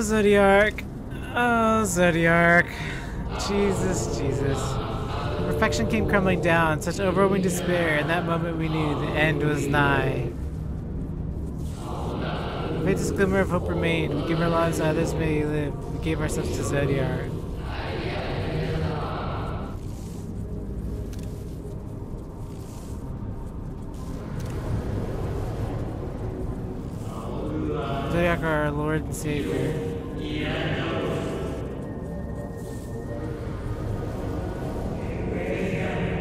Zodiac. Oh, Zodiac. Jesus, Jesus. Perfection came crumbling down, such overwhelming despair. In that moment we knew the end was nigh. The faintest glimmer of hope remained. We gave our lives so others may live. We gave ourselves to Zodiac. Zodiac, our Lord and Savior.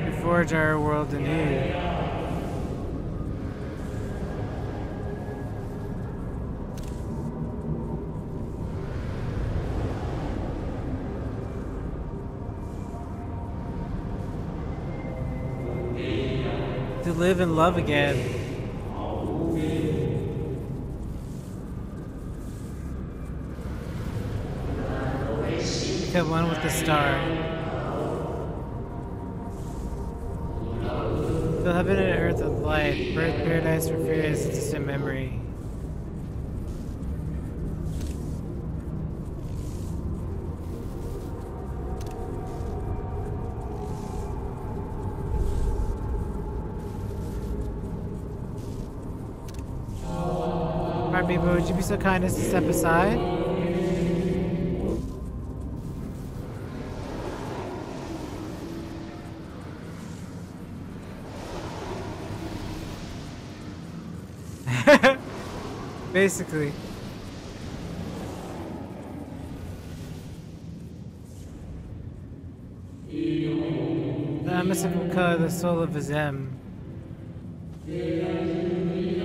We forge our world anew. To live and love again. Become one with the star. Fill heaven and earth with light. Birth paradise for fears and distant memory. Alright, people, would you be so kind as to step aside? Basically. The unmistakable color, the soul of Azem.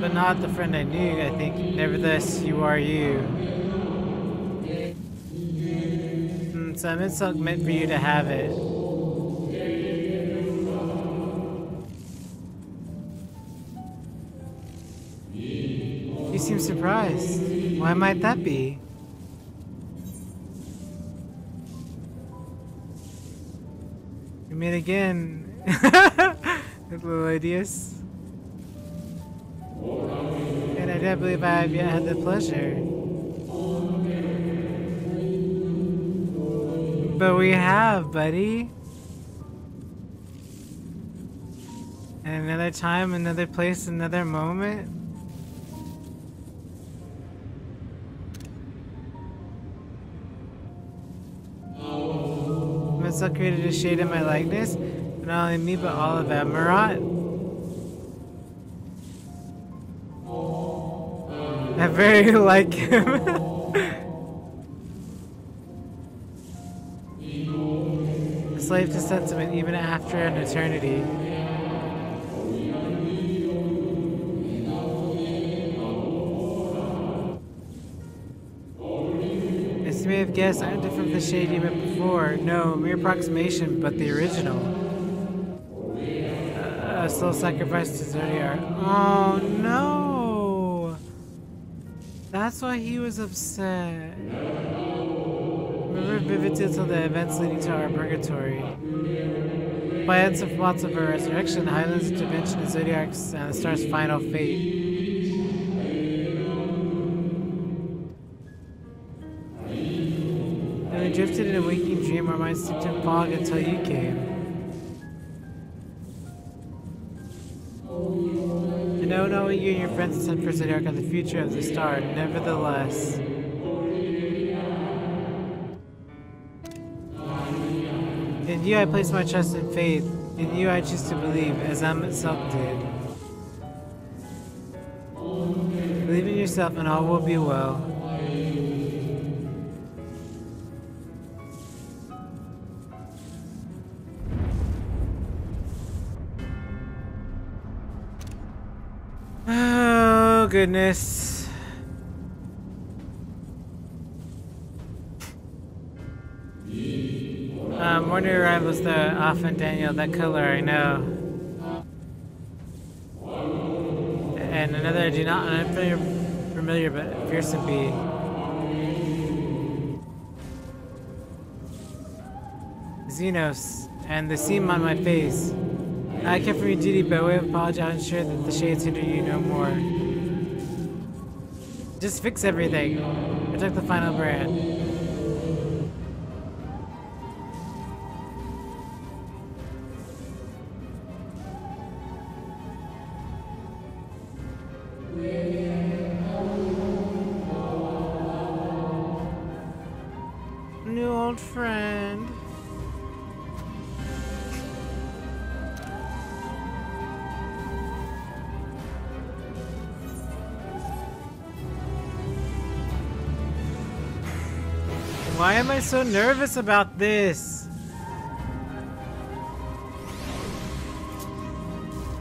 But not the friend I knew, I think. Nevertheless, you are you. Some insult meant for you to have it. You seem surprised. Why might that be? We meet again. Little ideas. And I don't believe I have yet had the pleasure. But we have, buddy. And another time, another place, another moment. Myself created a shade of my likeness, but not only me, but all of Amarat. I very like him. A slave to sentiment even after an eternity. As you may have guessed, I'm different from the shade you met before. No, mere approximation, but the original. A soul sacrifice to Zodiac. Oh no! That's why he was upset. Remember vividly till the events leading to our purgatory. Plans and plots of our resurrection, Highland's intervention, and Zodiac's and the star's final fate. And we drifted in a waking dream, our minds steeped in fog until you came. I know not what you and your friends intend for Zodiac on the future of the star, nevertheless. In you I place my trust and faith. In you I choose to believe, as Am itself did. Believe in yourself and all will be well. Oh goodness. Morning arrivals the often Daniel, that color I know. And another do not unfamiliar but fearsome be. Xenos, and the seam on my face. I kept from your duty by way of apology, I ensure that the shades hinder you no more. Just fix everything. Protect the final brand. New old friend. Why am I so nervous about this?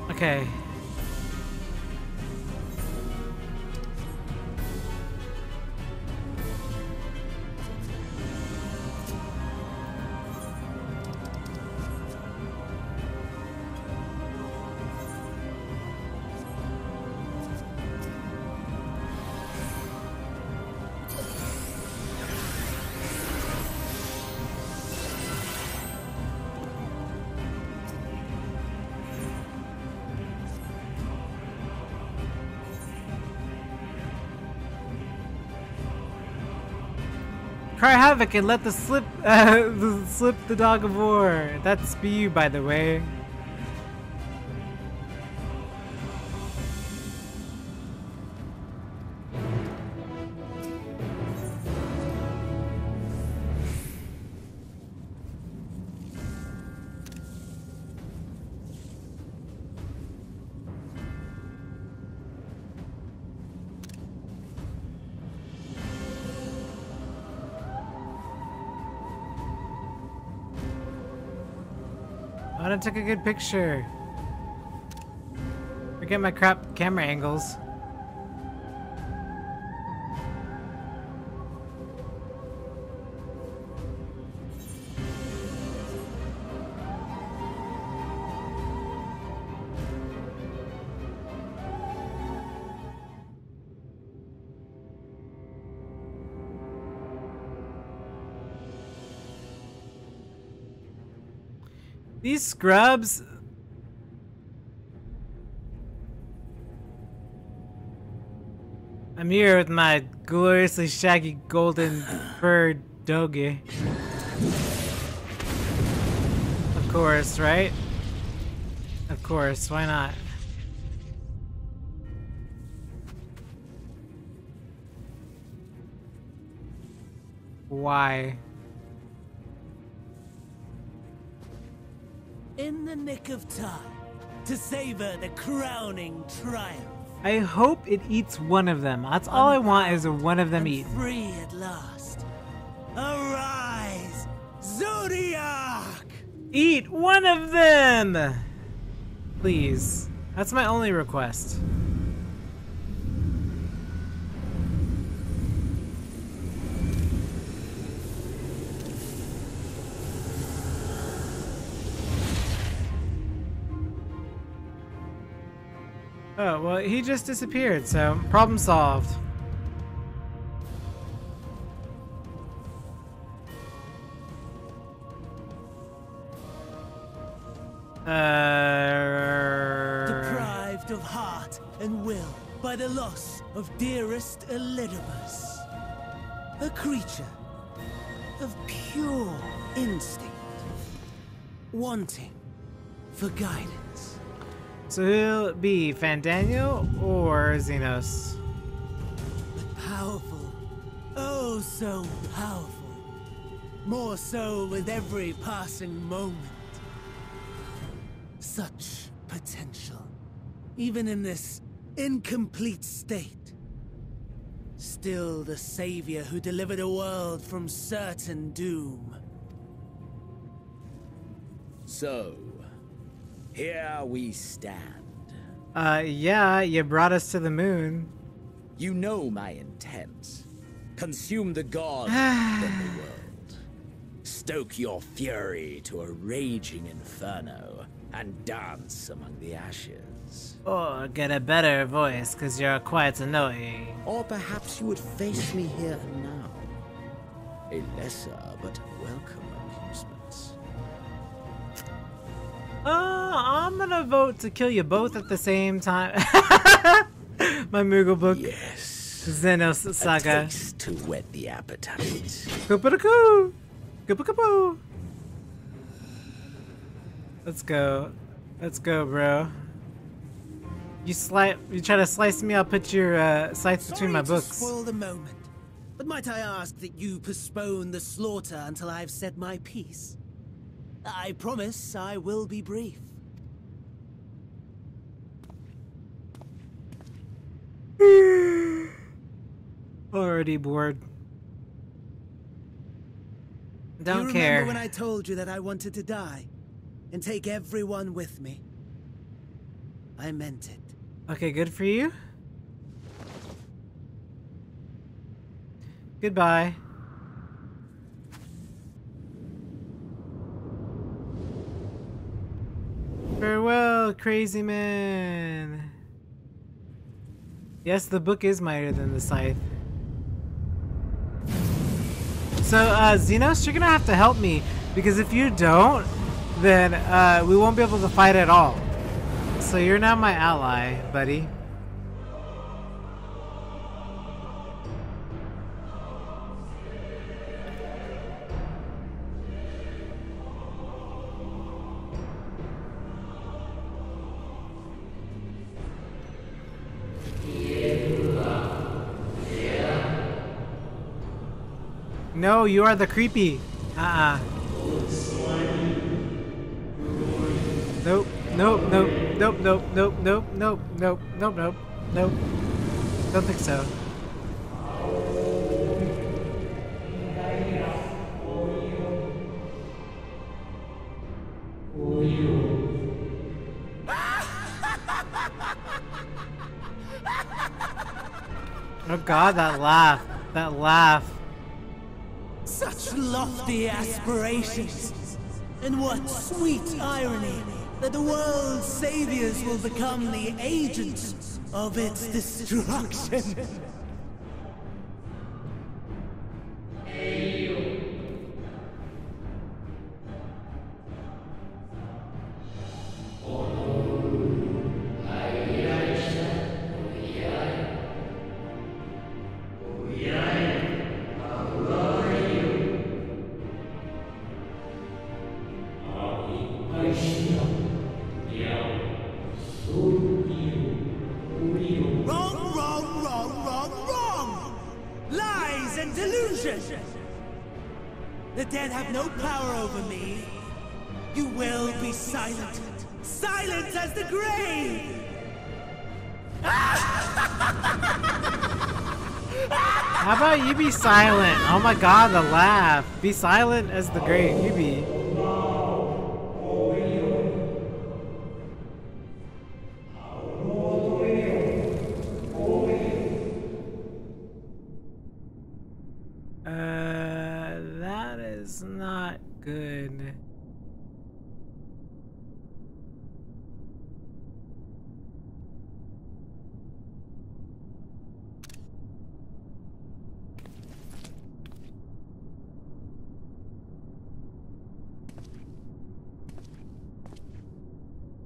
Okay. Cry havoc and let the slip the dog of war. That's you, by the way. I want to take a good picture. Forget my crap camera angles. These scrubs. I'm here with my gloriously shaggy golden furred doggy. Of course, right? Of course, why not? Why? In the nick of time to savor the crowning triumph. I hope it eats one of them. That's all I want is one of them eat. Free at last. Arise, Zodiac! Eat one of them! Please. That's my only request. Oh, well, he just disappeared, so problem solved. Deprived of heart and will by the loss of dearest Elidibus. A creature of pure instinct, wanting for guidance. So he'll be Fandaniel or Xenos? But powerful, oh so powerful. More so with every passing moment. Such potential, even in this incomplete state. Still the savior who delivered a world from certain doom. So, here we stand. Yeah, you brought us to the moon. You know my intent. Consume the gods, then the world. Stoke your fury to a raging inferno, and dance among the ashes. Or get a better voice, cause you're quite annoying. Or perhaps you would face me here and now. A lesser but welcome amusement. I'm gonna vote to kill you both at the same time. My Moogle book. Yes. Xenos Saga. A taste to whet the appetite. Koo-pa-da-koo! Koo-pa-ka-poo! Let's go. Let's go, bro. You try to slice me, I'll put your slice between my books. Sorry to spoil the moment, but might I ask that you postpone the slaughter until I've said my piece? I promise I will be brief. Already bored. Don't you care. Remember when I told you that I wanted to die and take everyone with me? I meant it. Okay, good for you. Goodbye. Farewell, crazy man. Yes, the book is mightier than the scythe. So, Xenos, you're gonna have to help me, because if you don't, then we won't be able to fight at all. So you're now my ally, buddy. No, you are the creepy. Nope, nope, nope, nope, nope, nope, nope, nope, nope, nope, nope, nope. Don't think so. Oh god, that laugh. That laugh. Such lofty aspirations. And what sweet irony that the world's saviors will become the agents of its destruction. The dead have no power over me. You will be silent. Silent as the grave! How about you be silent? Oh my god, the laugh. Be silent as the grave. You be. That is not good.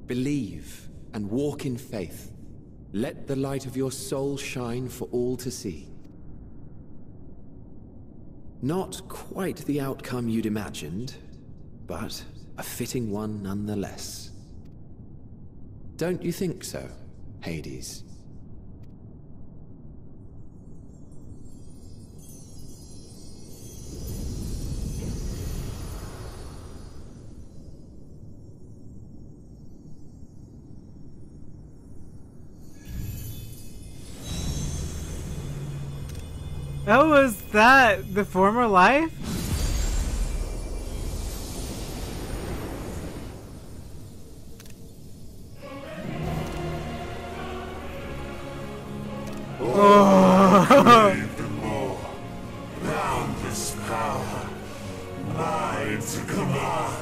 Believe and walk in faith. Let the light of your soul shine for all to see. Not quite the outcome you'd imagined, but a fitting one nonetheless. Don't you think so, Hades? Oh, was that the former life? Oh. Boundless power, mine to command.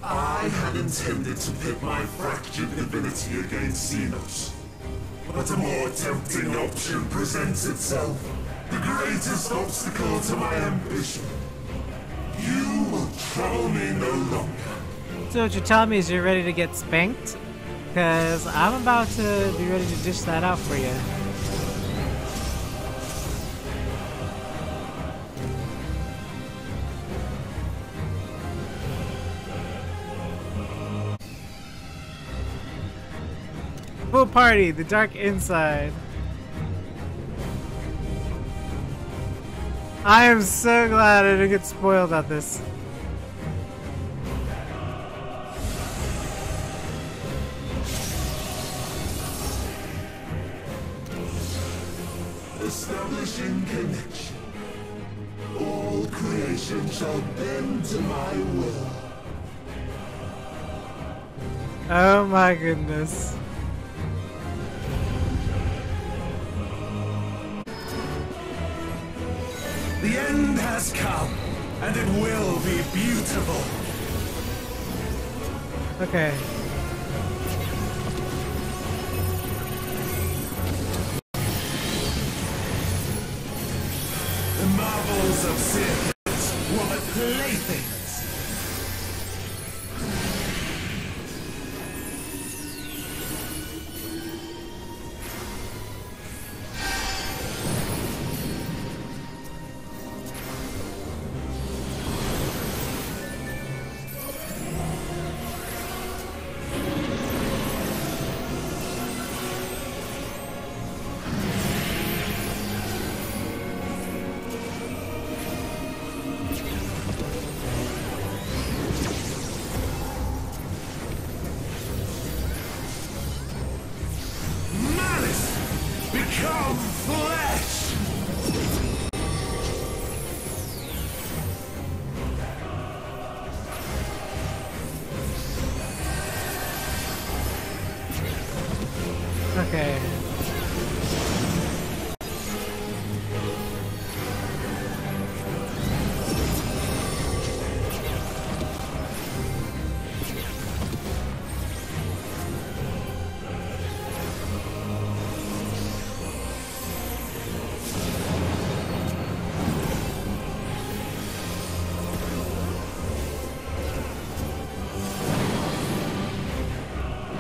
I had intended to pit my fractured divinity against Xenos, but a more tempting option presents itself. The greatest obstacle to my ambition. You will trouble me no longer. So what you're telling me is you're ready to get spanked? Because I'm about to be ready to dish that out for you. Full party, the dark inside. I am so glad I didn't get spoiled at this. Establishing connection. All creation shall bend to my will. Oh my goodness. The end has come, and it will be beautiful. Okay. The marvels of circuits were but playthings. Become flesh! Okay.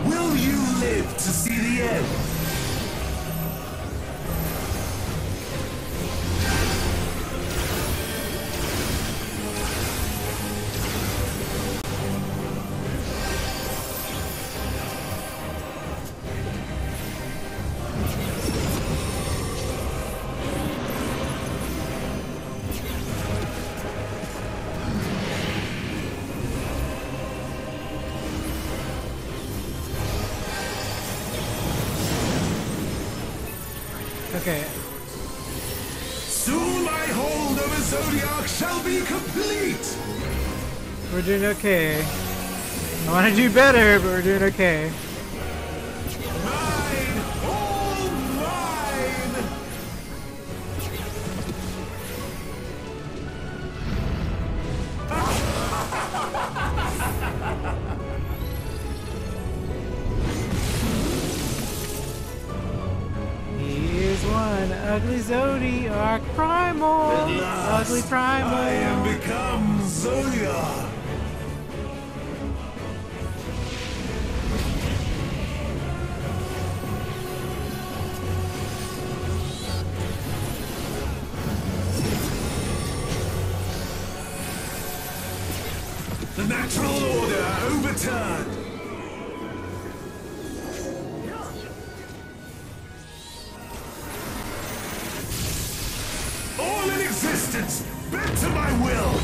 Will you live to see the end? Okay. Soon my hold over Zodiac shall be complete! We're doing okay. I want to do better, but we're doing okay. Mine! All mine! Here's one ugly Zodiac primal. Ugly primal. I am become Zodiac! The natural order overturned! All in existence, bent to my will!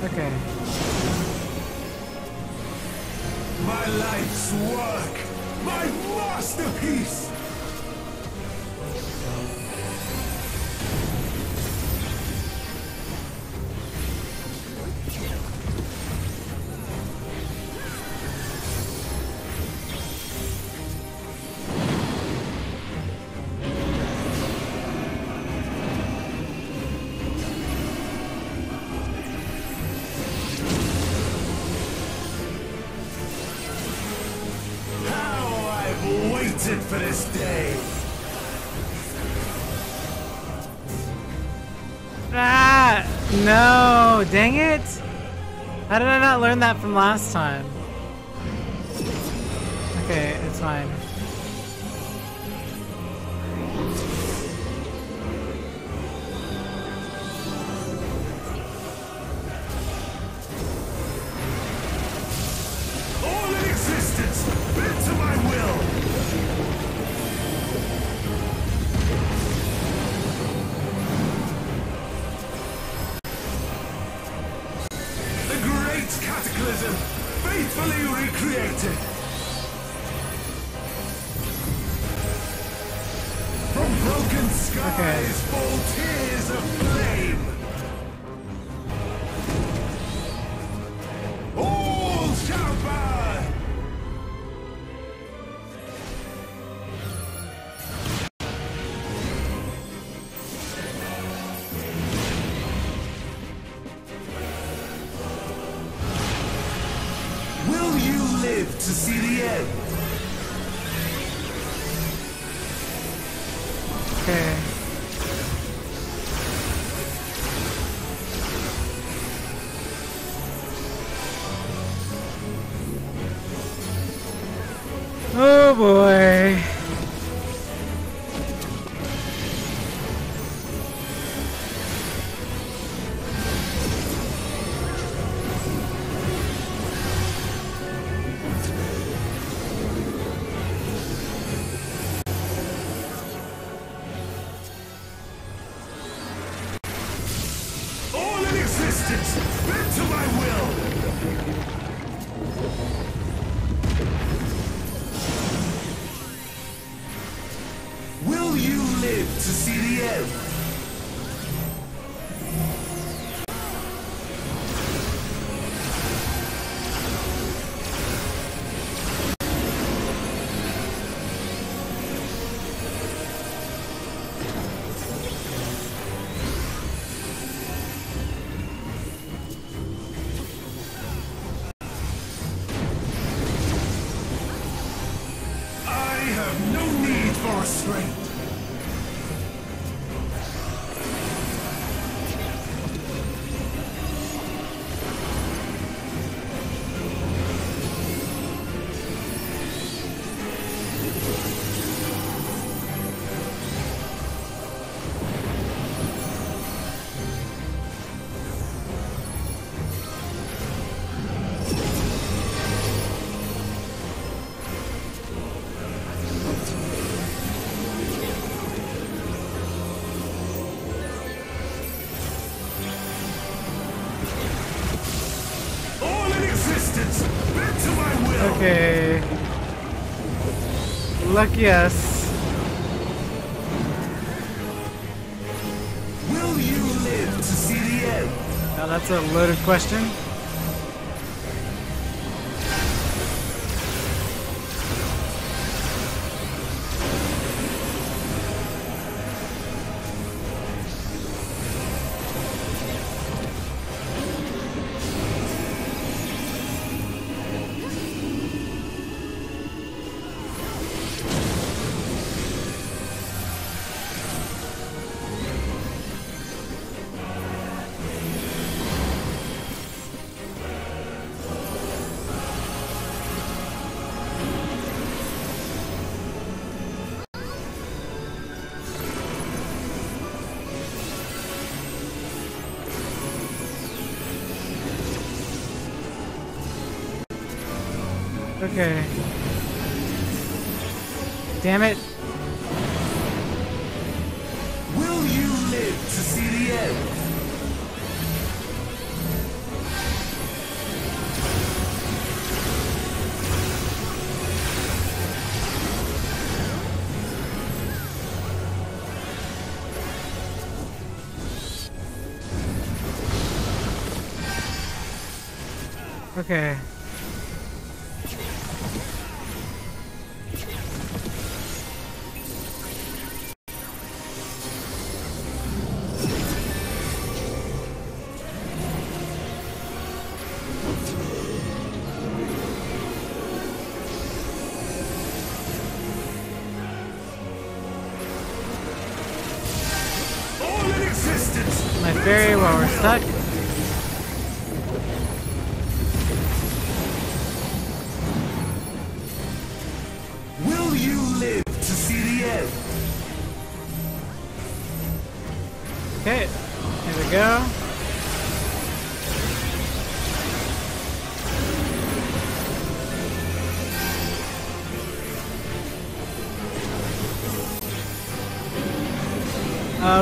Okay. My life's work! My masterpiece! How I've waited for this day! No, dang it! How did I not learn that from last time? Okay, it's fine. All in existence, bend to my will! The great cataclysm, faithfully recreated! From broken skies fall tears of flame! All shall burn! Will you live to see the end? Okay. Oh boy. All in existence, bend to my will! Will you live to see the end? I have no need for restraint. All in existence, bend to my will! Okay. Lucky us. Will you live to see the end? Now that's a loaded question. Okay. Damn it. Will you live to see the end? Okay. All in existence, My my ferry while we're stuck. Will you live to see the end? Okay, here we go.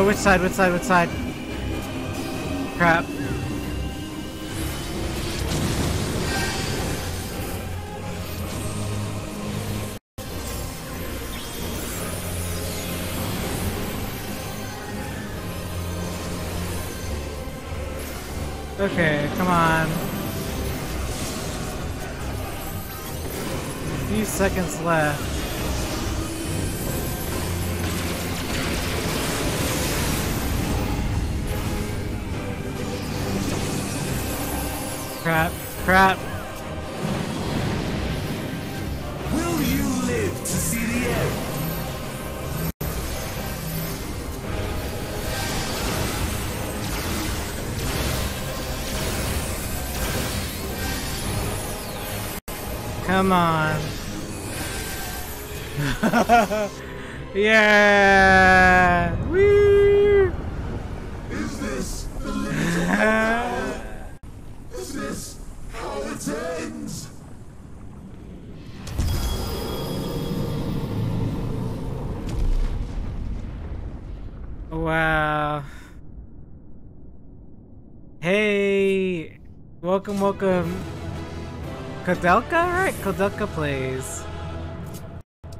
Which side, which side, which side? Crap. Okay, come on. A few seconds left. Crap, crap. Will you live to see the end? Come on. Yeah! Woo! Is this the limit? Is this how it ends? Wow. Hey! Welcome, welcome. Kodelka, right? Kodelka plays.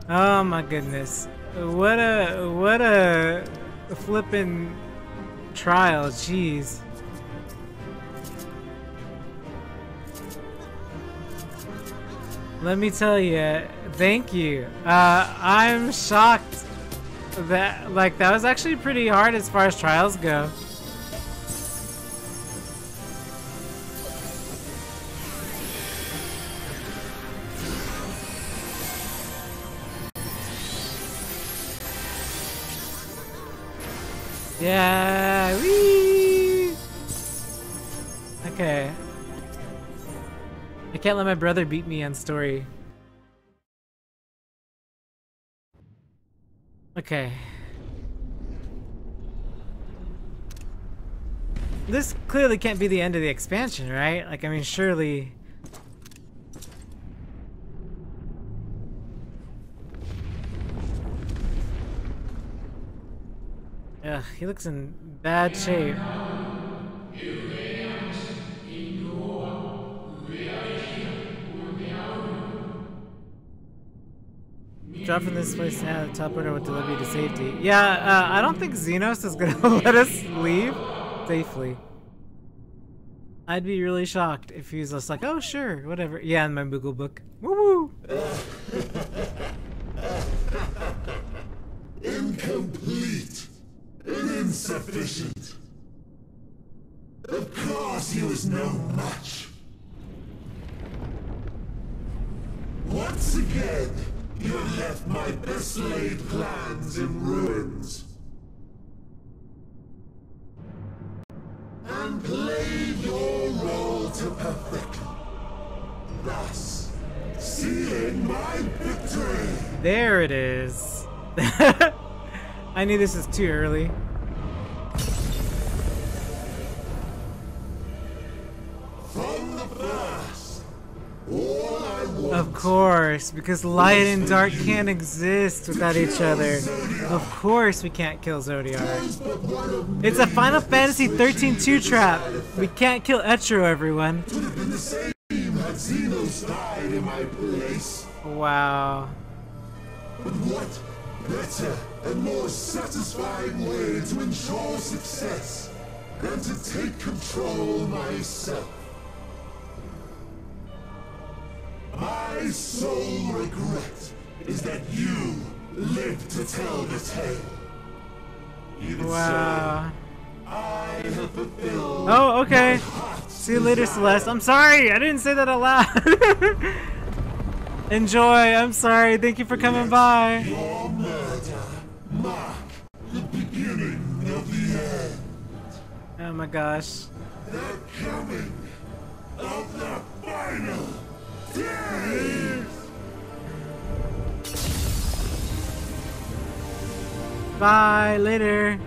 Oh my goodness. What a flippin' trial, jeez. Let me tell you, thank you. I'm shocked that, like, that was actually pretty hard as far as trials go. Yeah, wee. Okay. I can't let my brother beat me on story. Okay. This clearly can't be the end of the expansion, right? Like, I mean, surely... Ugh, he looks in bad shape. Drop from this place now, the teleporter will deliver you to safety. Yeah, I don't think Xenos is gonna let us leave safely. I'd be really shocked if he's just like, oh sure, whatever. Yeah, in my Moogle book. Woo woo! Incomplete and insufficient. Of course he was no match. Once again, you have left my best laid plans in ruins. And played your role to perfection. Thus, sealing my victory. There it is. I knew this was too early. From the first, all I want. Of course, because light and dark can't exist without each other. Of course we can't kill Zodiac. It's a Final Fantasy 13-2 trap. We can't kill Etro, everyone. Would have been the same had Xenos died in my place. Wow. But what better and more satisfying way to ensure success than to take control myself? My sole regret is that you lived to tell the tale. Even Wow. so, I have fulfilled. Oh, okay. my heart's See you later, desire. Celeste. I'm sorry. I didn't say that out loud. Enjoy. I'm sorry. Thank you for coming by. Your murder mark the beginning of the end. Oh my gosh. The coming of the final day! Bye, later.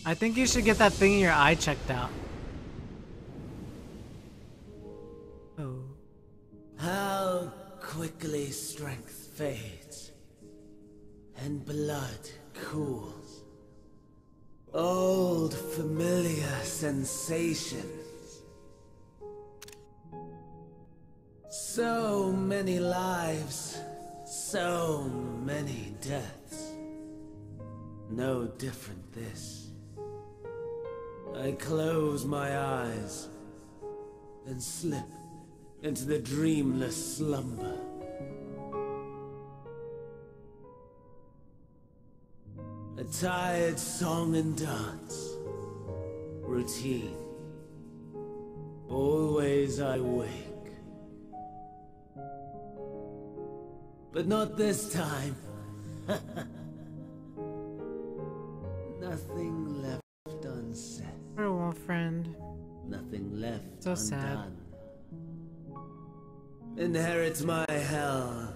I think you should get that thing in your eye checked out. Oh. How quickly strength fades and blood cools. Old familiar sensations. So many lives, so many deaths. No different this. I close my eyes and slip into the dreamless slumber. A tired song and dance. Routine. Always I wake. But not this time. Nothing left unsaid. Farewell, friend. Nothing left So sad. undone. Inherit my hell.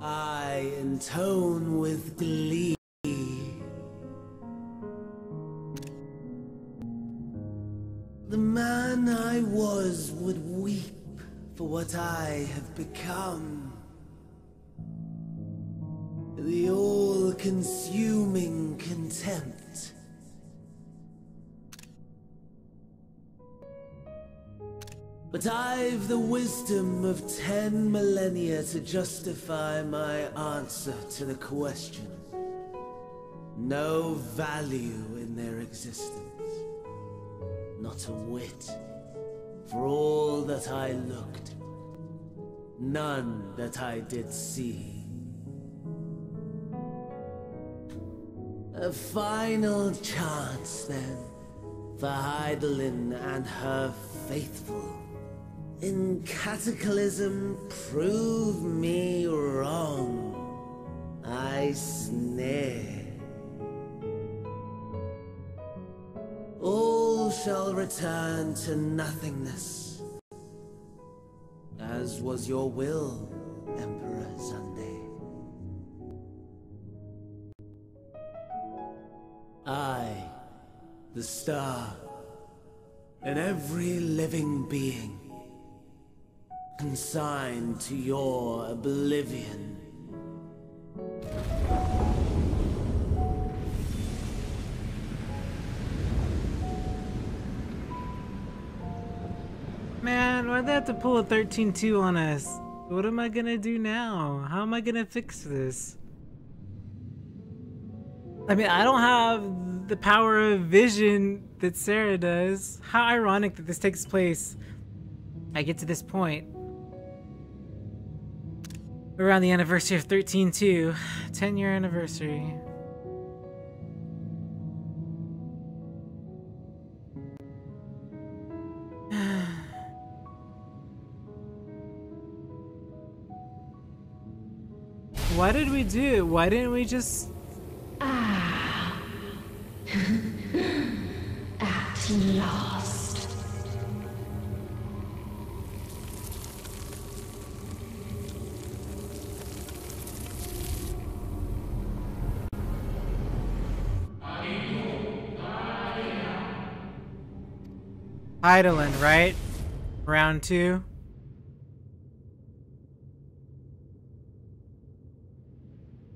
I intone with glee. The man I was would weep for what I have become. The all-consuming contempt. But I've the wisdom of 10 millennia to justify my answer to the question. No value in their existence. Not a whit. For all that I looked. None that I did see. A final chance, then, for Heidelin and her faithful. In Cataclysm, prove me wrong. I snare. All shall return to nothingness, as was your will, Emperor Sunday. I, the star, and every living being, consigned to your oblivion. Man, why'd they have to pull a 13-2 on us? What am I gonna do now? How am I gonna fix this? I mean, I don't have the power of vision that Sarah does. How ironic that this takes place. I get to this point around the anniversary of 13-2, 10-year anniversary. Why did we do it? Why didn't we just... At last. Heidelin, right? Round 2.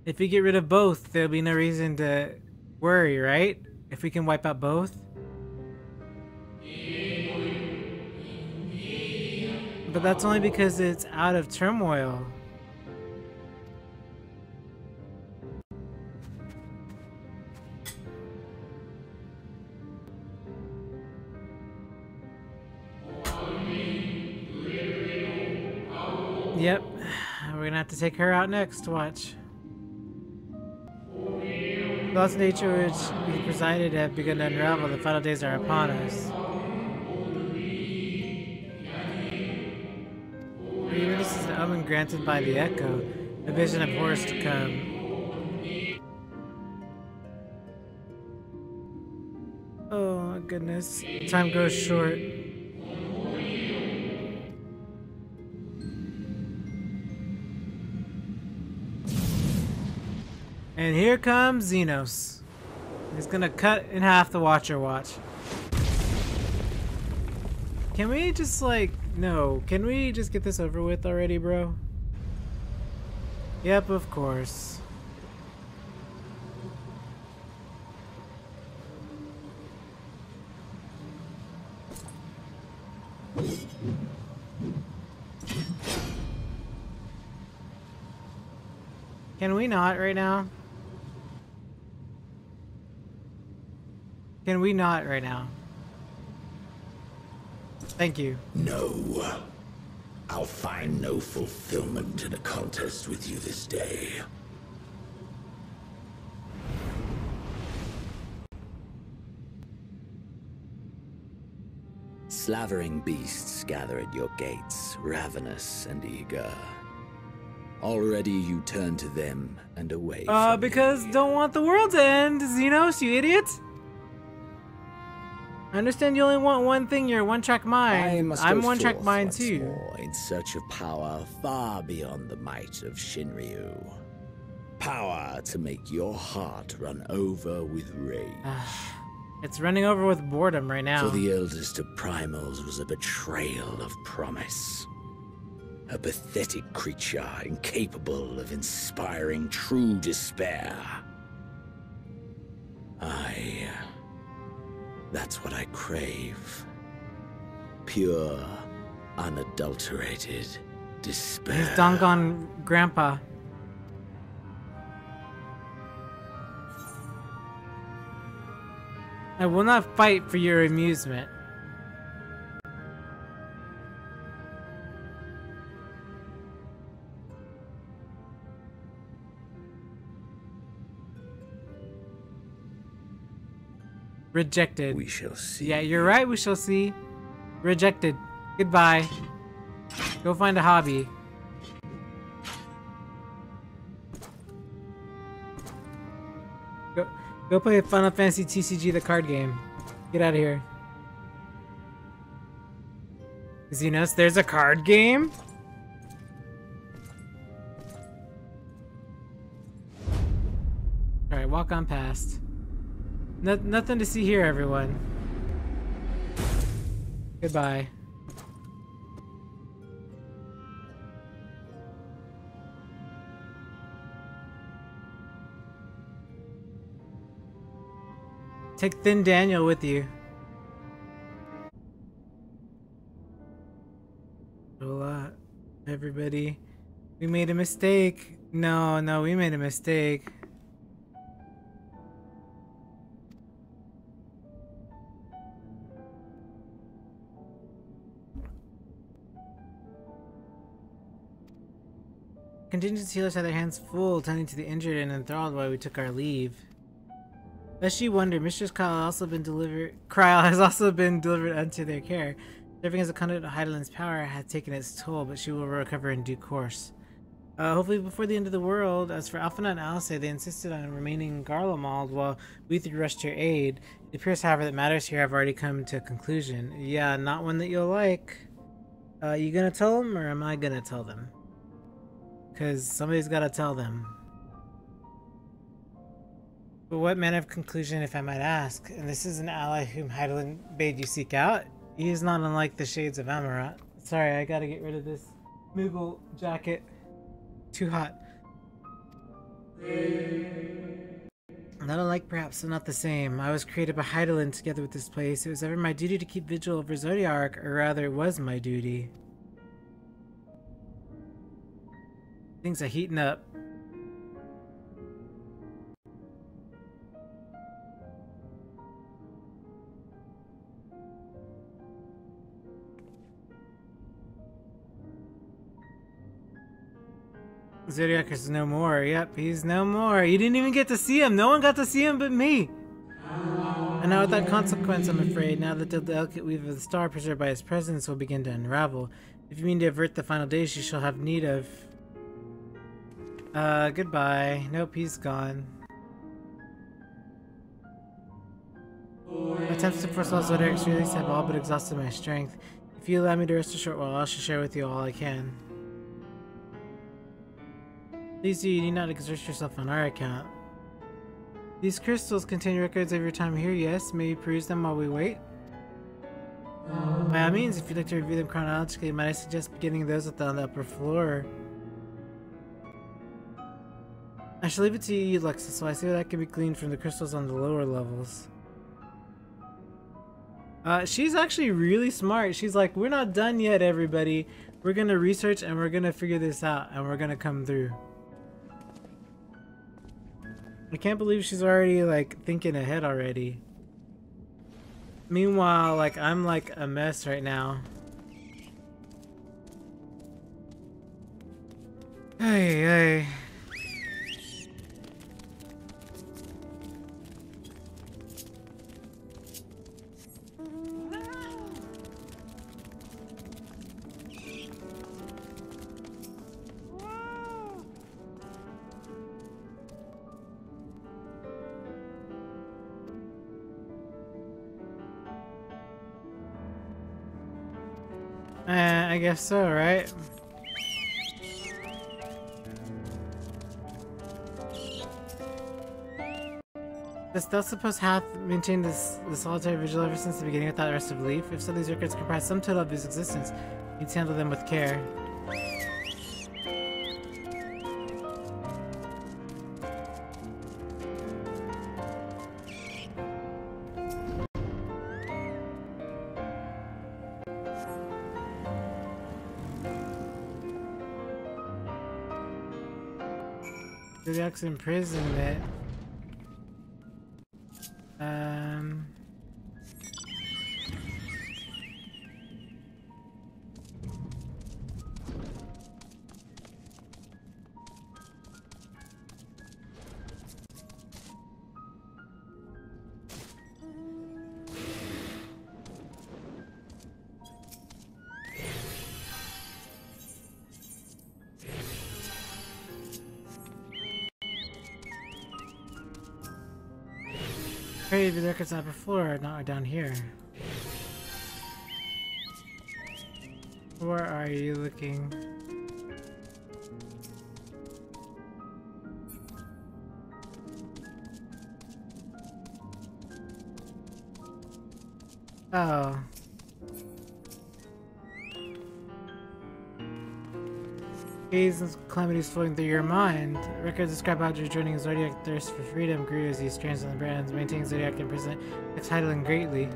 If we get rid of both, there'll be no reason to worry, right? If we can wipe out both. But that's only because it's out of turmoil. Yep, we're gonna have to take her out next, watch. laws of nature which we presided have begun to unravel. The final days are upon us. Or even this is an omen granted by the echo, a vision of horrors to come. Oh my goodness, time grows short. And here comes Xenos. He's gonna cut in half the Watcher Watch. Can we just like, no, can we just get this over with already, bro? Yep, of course. Can we not right now? Can we not right now? Thank you. No. I'll find no fulfillment in a contest with you this day. Slavering beasts gather at your gates, ravenous and eager. Already you turn to them and away from because me. don't want the world to end, Xenos, you idiot! I understand you only want one thing, you're one-track mind. I'm one-track mind too. More in search of power far beyond the might of Shinryu. Power to make your heart run over with rage. It's running over with boredom right now. For the eldest of primals was a betrayal of promise. A pathetic creature incapable of inspiring true despair. That's what I crave. Pure, unadulterated despair. He's Dongon Grandpa. I will not fight for your amusement. Rejected. We shall see. Yeah, you're right, we shall see. Rejected. Goodbye. Go find a hobby. Go play Final Fantasy TCG, the card game. Get out of here. Xenos, there's a card game? Alright, walk on past. Nothing to see here, everyone. Goodbye. Take Thin Daniel with you. Hola, everybody. We made a mistake. No, we made a mistake. Contingency healers had their hands full, tending to the injured and enthralled while we took our leave. Lest she wonder, Mistress Kyle has also been delivered unto their care. Serving as a conduit of Heidelin's power had taken its toll, but she will recover in due course. Hopefully before the end of the world. As for Alphina and Alice, they insisted on remaining Garlemald while we three rushed to your aid. It appears, however, that matters here have already come to a conclusion. Yeah, not one that you'll like. You gonna tell them, or am I gonna tell them? Because somebody's gotta tell them. But what manner of conclusion, if I might ask? And this is an ally whom Heidelin bade you seek out? He is not unlike the shades of Amarat. Sorry, I gotta get rid of this Moogle jacket. Too hot. Not unlike, perhaps, but not the same. I was created by Heidelin together with this place. It was ever my duty to keep vigil over Zodiac, or rather, it was my duty. Things are heating up. Zodiac is no more. Yep, he's no more. You didn't even get to see him. No one got to see him but me. And now without consequence, I'm afraid, now that the delicate weave of the star preserved by his presence will begin to unravel. If you mean to avert the final days you shall have need of. Goodbye. Nope, he's gone. My attempts to force Zodiac's release have all but exhausted my strength. If you allow me to rest a short while, I shall share with you all I can. Please do, you need not exert yourself on our account. These crystals contain records of your time here, yes? May you peruse them while we wait? By all means, if you'd like to review them chronologically, might I suggest beginning those at the upper floor? I shall leave it to you, Lexa, so I see what can be gleaned from the crystals on the lower levels. She's actually really smart. She's like, we're not done yet, everybody. We're gonna research and we're gonna figure this out and we're gonna come through. I can't believe she's already like thinking ahead already. Meanwhile, like I'm like a mess right now. Hey, hey. I guess so, right? The stealth supposed hath maintained the solitary vigil ever since the beginning without rest of leaf. If so, these records comprise some total of his existence. You need to handle them with care. Zodiac's imprisonment. Hey, the records on the upper floor, not down here. Where are you looking? Oh. Haze and calamities flowing through your mind. Records describe how joining Zodiac thirst for freedom grew as he strands on the brands, maintaining Zodiac in prison, exciting greatly.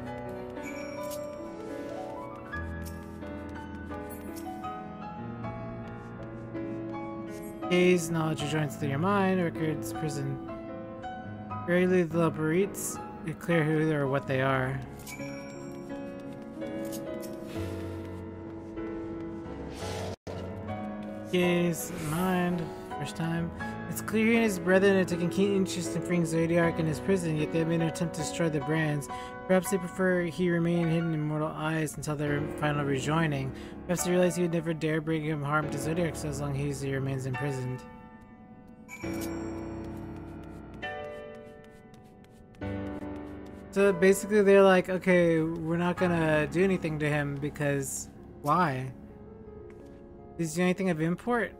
Haze, knowledge rejoins through your mind. Records, prison. Rarely the Laborites, it's clear who or what they are. Gaze, mind, first time. It's clear he and his brethren have taken keen interest in freeing Zodiac in his prison, yet they have made an attempt to destroy the brands. Perhaps they prefer he remain hidden in mortal eyes until their final rejoining. Perhaps they realize he would never dare bring him harm to Zodiac so as long as he remains imprisoned. So basically they're like, okay, we're not gonna do anything to him because why? Is there anything of import?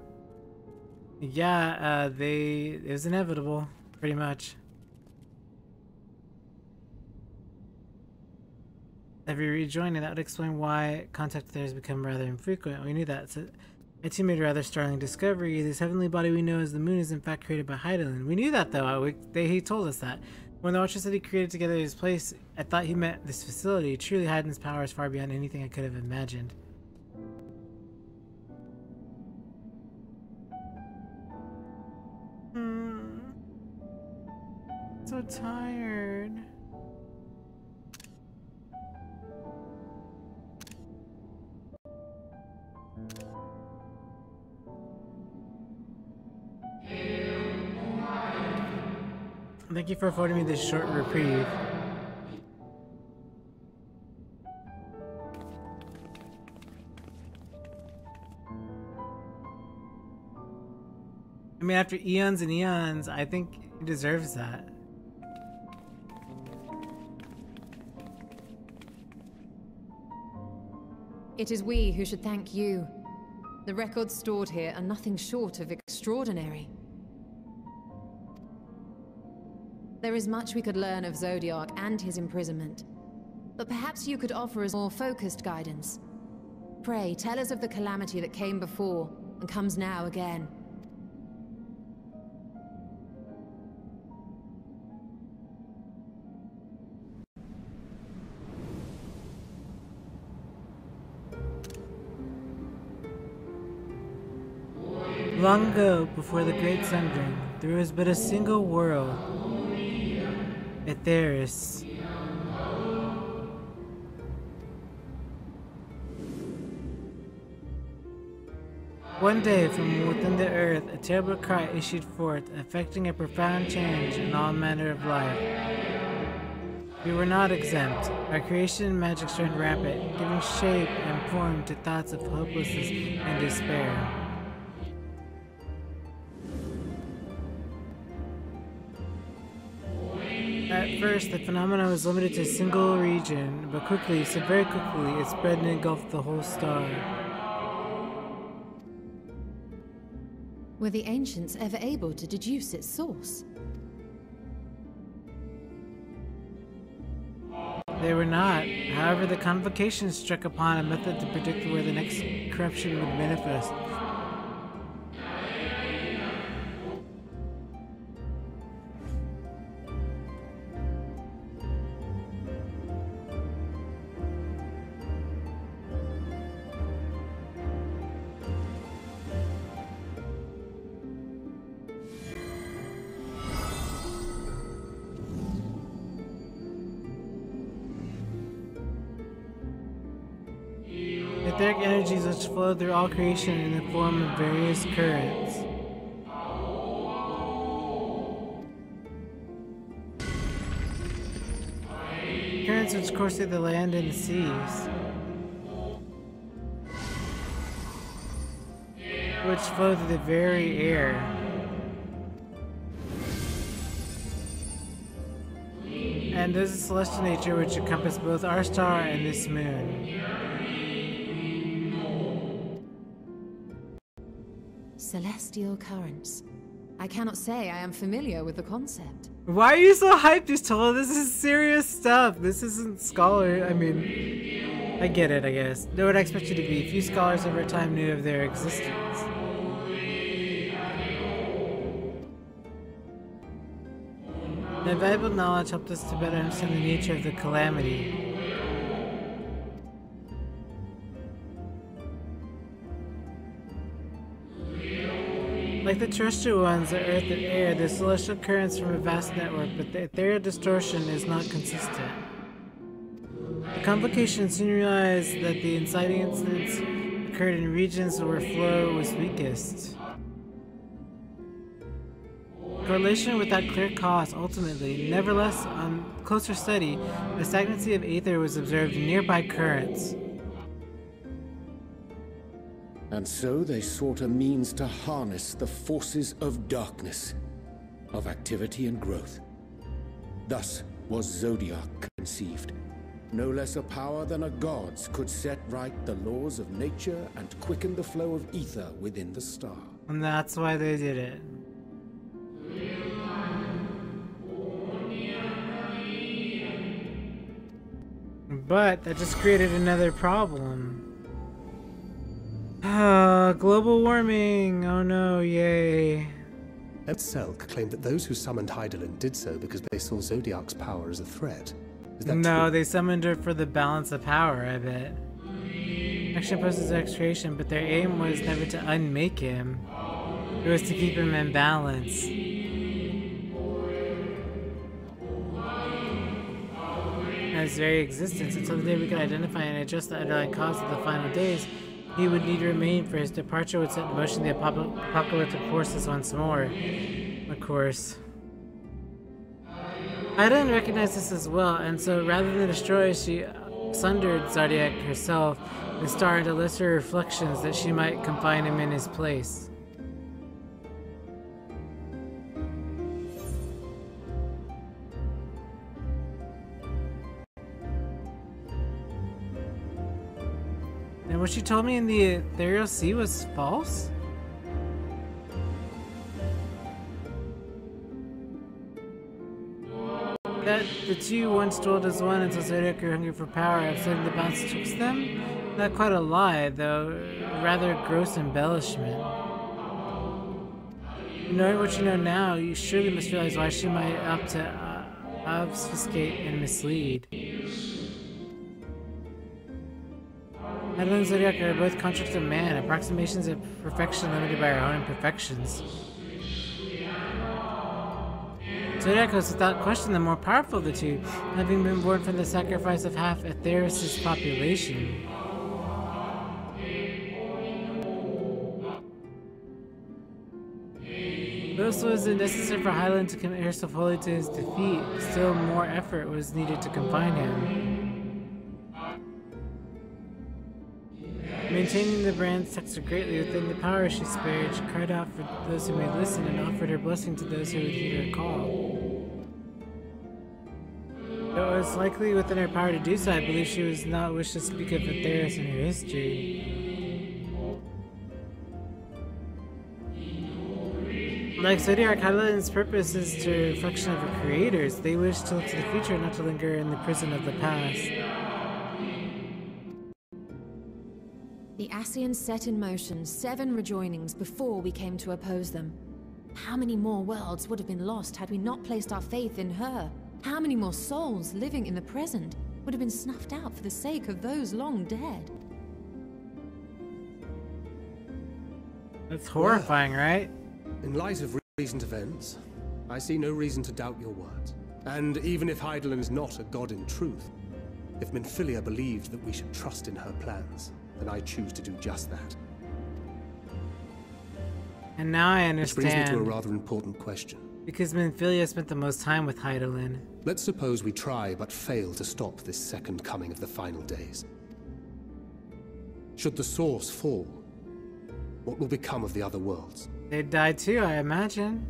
Yeah, it was inevitable, pretty much. Every rejoining, that would explain why contact there has become rather infrequent. We knew that. So, my team made a rather startling discovery. This heavenly body we know as the moon is in fact created by Heidelin. We knew that though, he told us that. When the Watchers said he created together his place, I thought he meant this facility. Truly Heidelin's power is far beyond anything I could have imagined. So tired. Thank you for affording me this short reprieve. I mean, after eons and eons, I think he deserves that. It is we who should thank you. The records stored here are nothing short of extraordinary. There is much we could learn of Zodiac and his imprisonment, but perhaps you could offer us more focused guidance. Pray, tell us of the calamity that came before and comes now again. Long ago, before the Great Sundering, there was but a single world, Aetheris. One day, from within the earth, a terrible cry issued forth, affecting a profound change in all manner of life. We were not exempt. Our creation and magic turned rampant, giving shape and form to thoughts of hopelessness and despair. At first, the phenomenon was limited to a single region, but quickly, so very quickly, it spread and engulfed the whole star. Were the ancients ever able to deduce its source? They were not. However, the convocation struck upon a method to predict where the next corruption would manifest. Etheric energies which flow through all creation in the form of various currents. Currents which course through the land and the seas, which flow through the very air. And there's a celestial nature which encompasses both our star and this moon. Celestial currents. I cannot say I am familiar with the concept. Why are you so hyped, Justola? This is serious stuff. This isn't scholar. I mean, I get it, I guess. No one I expect you to be. Few scholars over time knew of their existence. The valuable knowledge helped us to better understand the nature of the calamity. Like the terrestrial ones, the earth and air, the celestial currents from a vast network, but the ethereal distortion is not consistent. The convocation soon realized that the inciting incidents occurred in regions where flow was weakest. Correlation without clear cause, ultimately. Nevertheless, on closer study, the stagnancy of aether was observed in nearby currents. And so they sought a means to harness the forces of darkness, of activity and growth. Thus was Zodiac conceived. No less a power than a god's could set right the laws of nature and quicken the flow of ether within the star. And that's why they did it. But that just created another problem. Global warming! Oh no, yay. Selk claimed that those who summoned Hydaelyn did so because they saw Zodiac's power as a threat. Is that no, true? They summoned her for the balance of power, I bet. Action opposes expiration, but their aim was never to unmake him. It was to keep him in balance. His very existence, until the day we could identify and address the underlying cause of the final days, he would need to remain, for his departure would set in motion the apocalyptic forces once more. Of course. I didn't recognize this as well, and so rather than destroy, she sundered Zodiac herself and starred into lesser reflections that she might confine him in his place. And what she told me in the Ethereal Sea was false? That the two once dwelled as one until Zodiac grew hungry for power, upsetting the balance betwixt them? Not quite a lie, though, rather gross embellishment. Knowing what you know now, you surely must realize why she might opt to obfuscate and mislead. Hydaelyn and Zodiac are both constructs of man, approximations of perfection limited by our own imperfections. Zodiac was without question the more powerful of the two, having been born from the sacrifice of half Aetheris' population. Though it was necessary for Hydaelyn to commit herself wholly to his defeat, still more effort was needed to confine him. Maintaining the brand's texture greatly within the power she spared, she cried out for those who may listen and offered her blessing to those who would heed her call. Though it was likely within her power to do so, I believe she was not wished to speak of Aetheris and her history. Like Zodiac, Hydaelyn's purpose is to reflection of her creators. They wish to look to the future, not to linger in the prison of the past. The Ascians set in motion 7 rejoinings before we came to oppose them. How many more worlds would have been lost had we not placed our faith in her? How many more souls living in the present would have been snuffed out for the sake of those long dead? That's horrifying, right? In light of recent events, I see no reason to doubt your words. And even if Hydaelyn is not a god in truth, if Minfilia believed that we should trust in her plans, then I choose to do just that. And now I understand. Which brings me to a rather important question. Because Minfilia spent the most time with Hydaelyn. Let's suppose we try but fail to stop this second coming of the final days. Should the source fall, what will become of the other worlds? They'd die too, I imagine.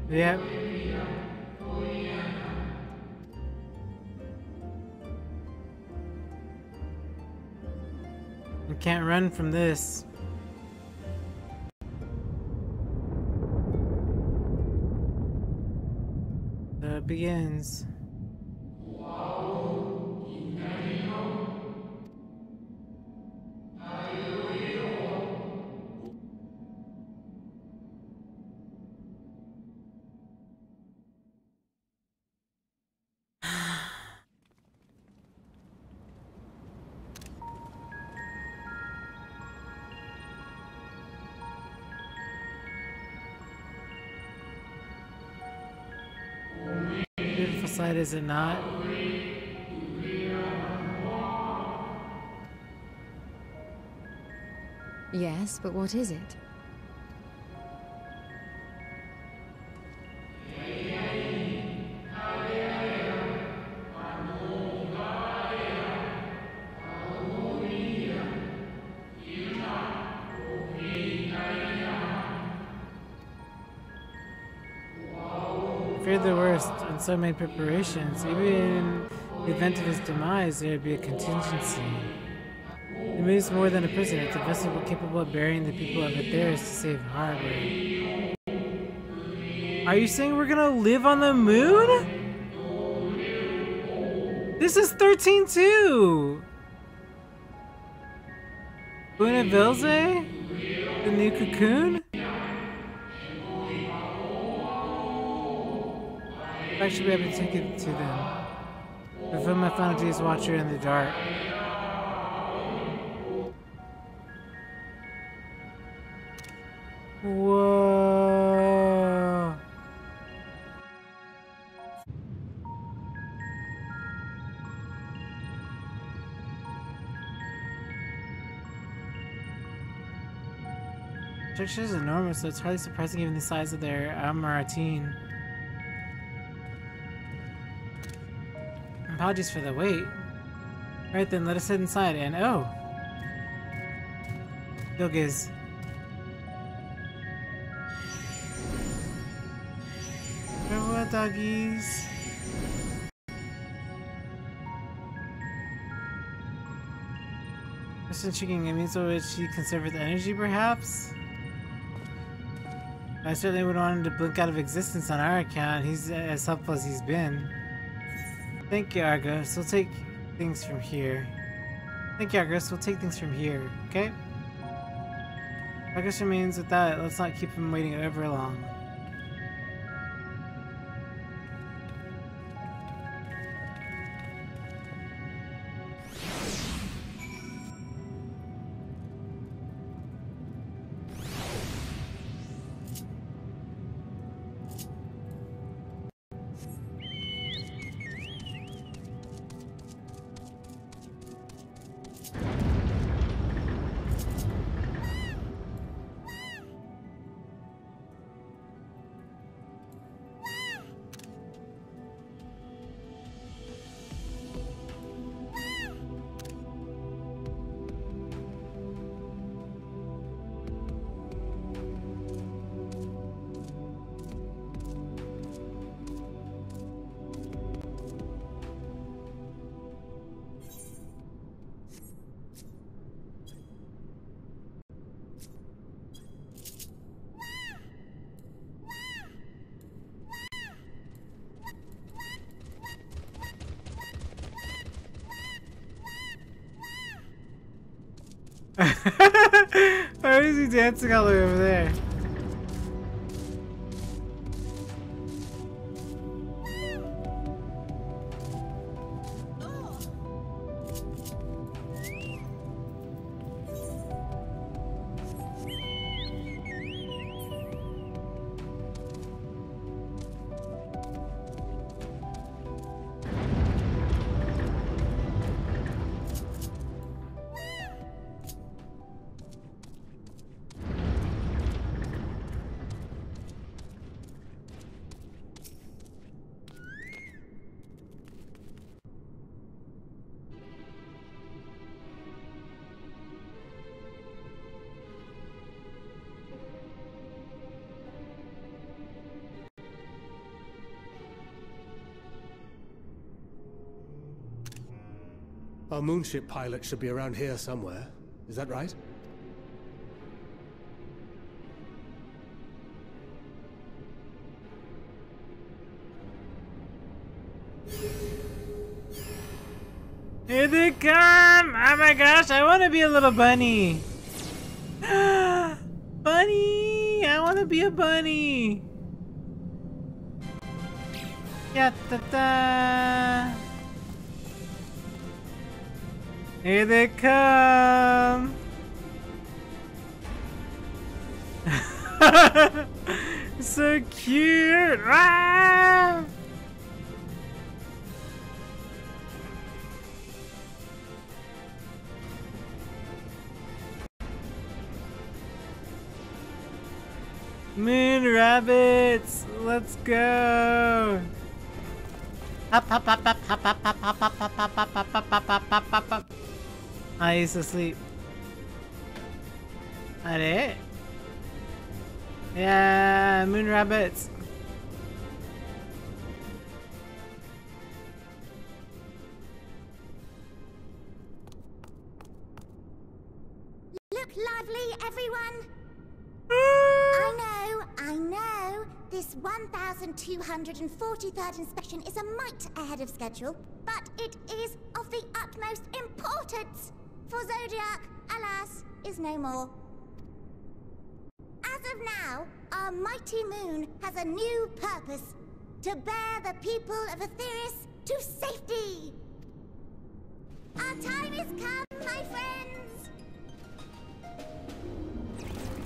Yep. You can't run from this. So it begins. Beautiful sight, is it not? Yes, but what is it? Feared the worst, and so made preparations. Even in the event of his demise, there would be a contingency. The moon is more than a prison. It's a vessel capable of burying the people of Aetheris to save harbor. Are you saying we're gonna live on the moon? This is 13-2! Una Vilze? The new cocoon? I should be able to take it to them. Fulfill my final days watcher in the dark. Whoa. Structure is enormous, so it's hardly surprising given the size of their Amaratin. Apologies for the wait. Right then, let us head inside and oh! Gilgiz. Farewell, doggies. Just intriguing. It means which he can serve with energy, perhaps? I certainly wouldn't want him to blink out of existence on our account. He's as helpful as he's been. Thank you, Argos. We'll take things from here. Thank you, Argos. We'll take things from here, okay? Argos remains with that. Let's not keep him waiting ever long. Why is he dancing all the way over there? Our moonship pilot should be around here somewhere. Is that right? Here they come! Oh my gosh, I want to be a little bunny! Bunny! I want to be a bunny! Yatta-da! Here they come! So cute! Ah! Moon rabbits! Let's go! Hop, hop, hop, hop, hop, hop, hop, hop, hop, hop, hop, hop, hop, hop, hop, hop, hop, hop. I used to sleep. Are? Yeah, moon rabbits. Look lively, everyone! I know. This 1243rd inspection is a mite ahead of schedule, but it is of the utmost importance, for Zodiac, alas, is no more. As of now, our mighty moon has a new purpose, to bear the people of Etheris to safety. Our time is come, my friends!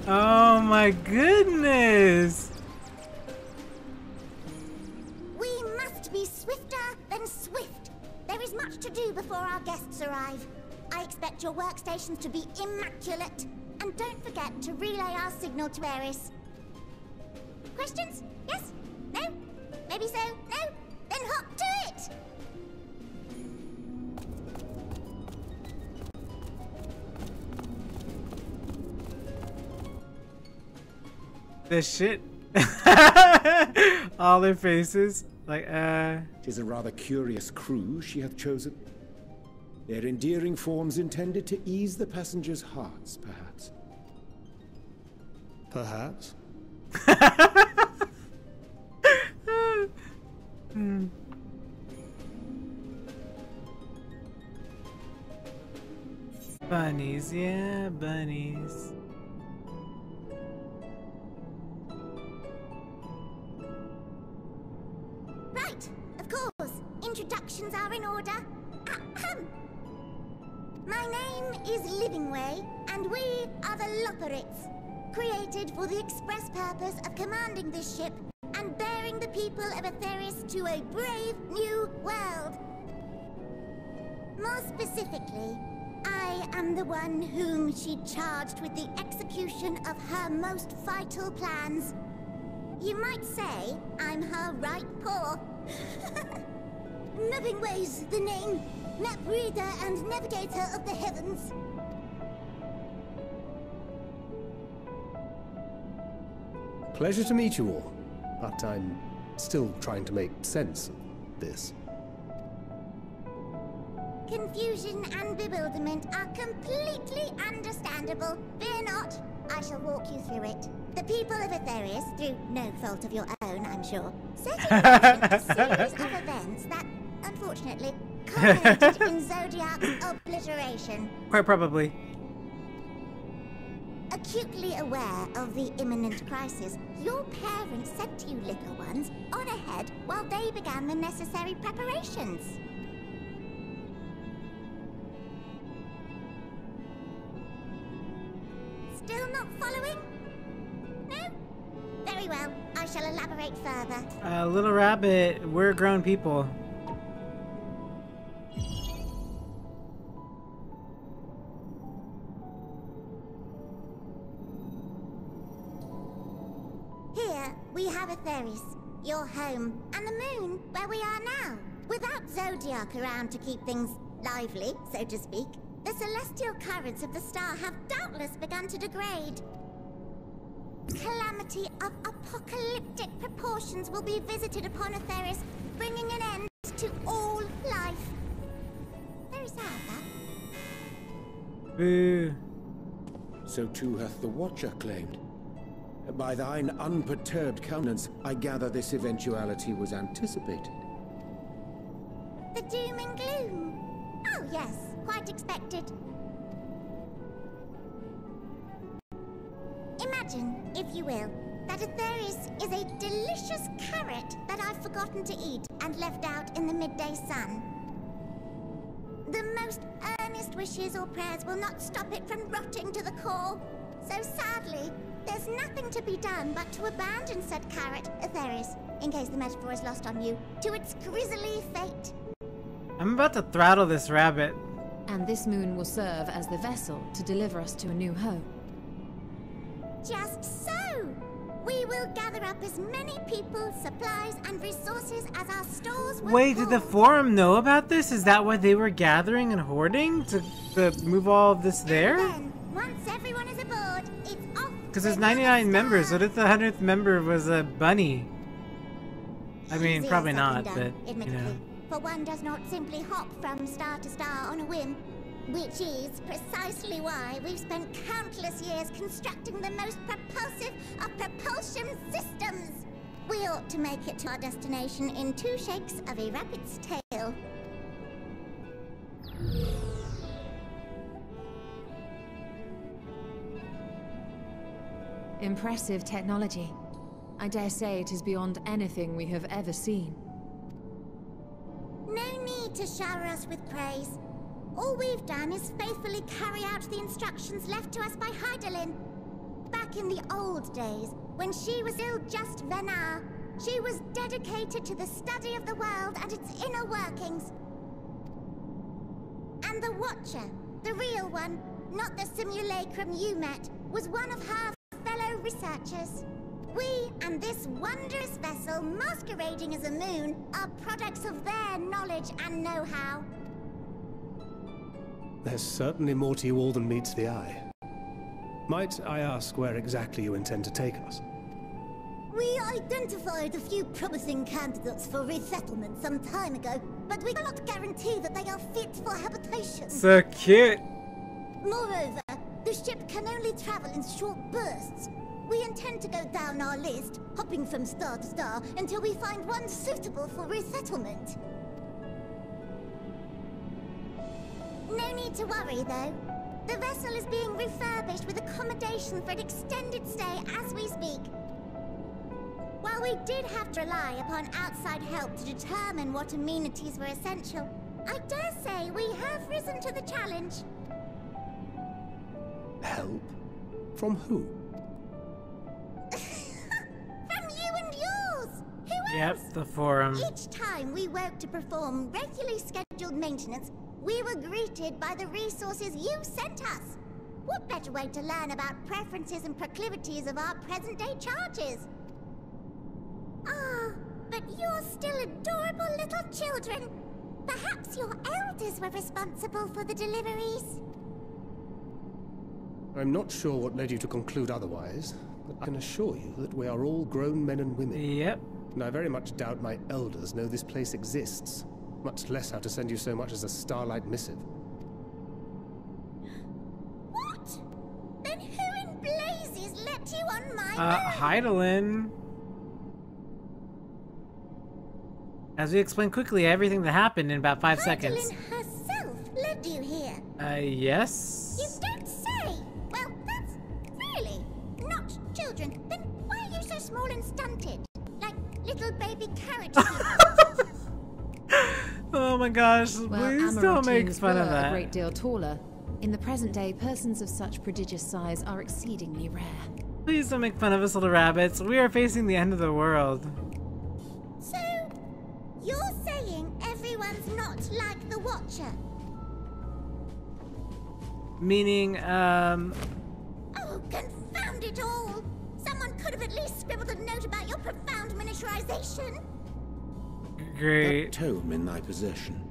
Oh my goodness! We must be swifter than swift. There is much to do before our guests arrive. I expect your workstations to be immaculate. And don't forget to relay our signal to Eris. Questions? Yes? No? Maybe so? No? Then hop to it! This shit. All their faces. Like, 'Tis a rather curious crew she hath chosen. Their endearing forms intended to ease the passengers' hearts, perhaps. Perhaps. Bunnies, yeah, bunnies. Right, of course. Introductions are in order. Ahem. My name is Livingway, and we are the Loporrits, created for the express purpose of commanding this ship and bearing the people of Etheris to a brave new world. More specifically, I am the one whom she charged with the execution of her most vital plans. You might say I'm her right paw. Livingway's the name. Map reader and navigator of the heavens. Pleasure to meet you all, but I'm still trying to make sense of this. Confusion and bewilderment are completely understandable. Fear not, I shall walk you through it. The people of Etheris, through no fault of your own, I'm sure, set in motion a series of events that, unfortunately, culminated in Zodiac's obliteration. Quite probably. Acutely aware of the imminent crisis, your parents said to you little ones, on ahead while they began the necessary preparations. Still not following? No? Very well, I shall elaborate further. Little rabbit, we're grown people. Here, we have Etheris, your home, and the moon, where we are now. Without Zodiac around to keep things lively, so to speak, the celestial currents of the star have doubtless begun to degrade. Calamity of apocalyptic proportions will be visited upon Etheris, bringing an end to all life. Very sad, that. Boo. So too hath the Watcher claimed. By thine unperturbed countenance, I gather this eventuality was anticipated. The doom and gloom. Oh yes, quite expected. Imagine, if you will, that Etheris is a delicious carrot that I've forgotten to eat and left out in the midday sun. The most earnest wishes or prayers will not stop it from rotting to the core. So sadly, there's nothing to be done but to abandon said carrot, Etheris, in case the metaphor is lost on you, to its grisly fate. I'm about to throttle this rabbit. And this moon will serve as the vessel to deliver us to a new home. Just so! We will gather up as many people, supplies, and resources as our stores will Wait, did the forum know about this? Is that why they were gathering and hoarding? To move all of this there? Then, once everyone is aboard, it's off. Because there's 99 members. What if the 100th member was a bunny? I mean, Easier probably said not, than but, done, you admittedly. know. For one does not simply hop from star to star on a whim. Which is precisely why we've spent countless years constructing the most propulsive of propulsion systems. We ought to make it to our destination in 2 shakes of a rabbit's tail. Impressive technology. I dare say it is beyond anything we have ever seen. No need to shower us with praise. All we've done is faithfully carry out the instructions left to us by Hydaelyn. Back in the old days, when she was still just Venar, she was dedicated to the study of the world and its inner workings. And the Watcher, the real one, not the simulacrum you met, was one of her fellow researchers. We and this wondrous vessel masquerading as a moon are products of their knowledge and know-how. There's certainly more to you all than meets the eye. Might I ask where exactly you intend to take us? We identified a few promising candidates for resettlement some time ago, but we cannot guarantee that they are fit for habitation. So cute. Moreover, the ship can only travel in short bursts. We intend to go down our list, hopping from star to star, until we find one suitable for resettlement. No need to worry, though. The vessel is being refurbished with accommodation for an extended stay as we speak. While we did have to rely upon outside help to determine what amenities were essential, I dare say we have risen to the challenge. Help? From who? From you and yours! Who else? Yep, the forum. Each time we woke to perform regularly scheduled maintenance, we were greeted by the resources you sent us. What better way to learn about preferences and proclivities of our present-day charges? Ah, but you're still adorable little children. Perhaps your elders were responsible for the deliveries. I'm not sure what led you to conclude otherwise, but I can assure you that we are all grown men and women. Yep. And I very much doubt my elders know this place exists, much less how to send you so much as a starlight missive. What? Then who in blazes let you on my Heidelin. As we explain quickly everything that happened in about 5 seconds. Heidelin herself led you here. Yes. You don't say. Well, that's really not children. Then why are you so small and stunted? Like little baby carrot people. Oh my gosh, Well, please don't make Amarantines fun were of that. a great deal taller. In the present day, persons of such prodigious size are exceedingly rare. Please don't make fun of us little rabbits. We are facing the end of the world. So, you're saying everyone's not like the Watcher? Meaning, Oh, confound it all! Someone could have at least scribbled a note about your profound miniaturization. great. That tome in thy possession.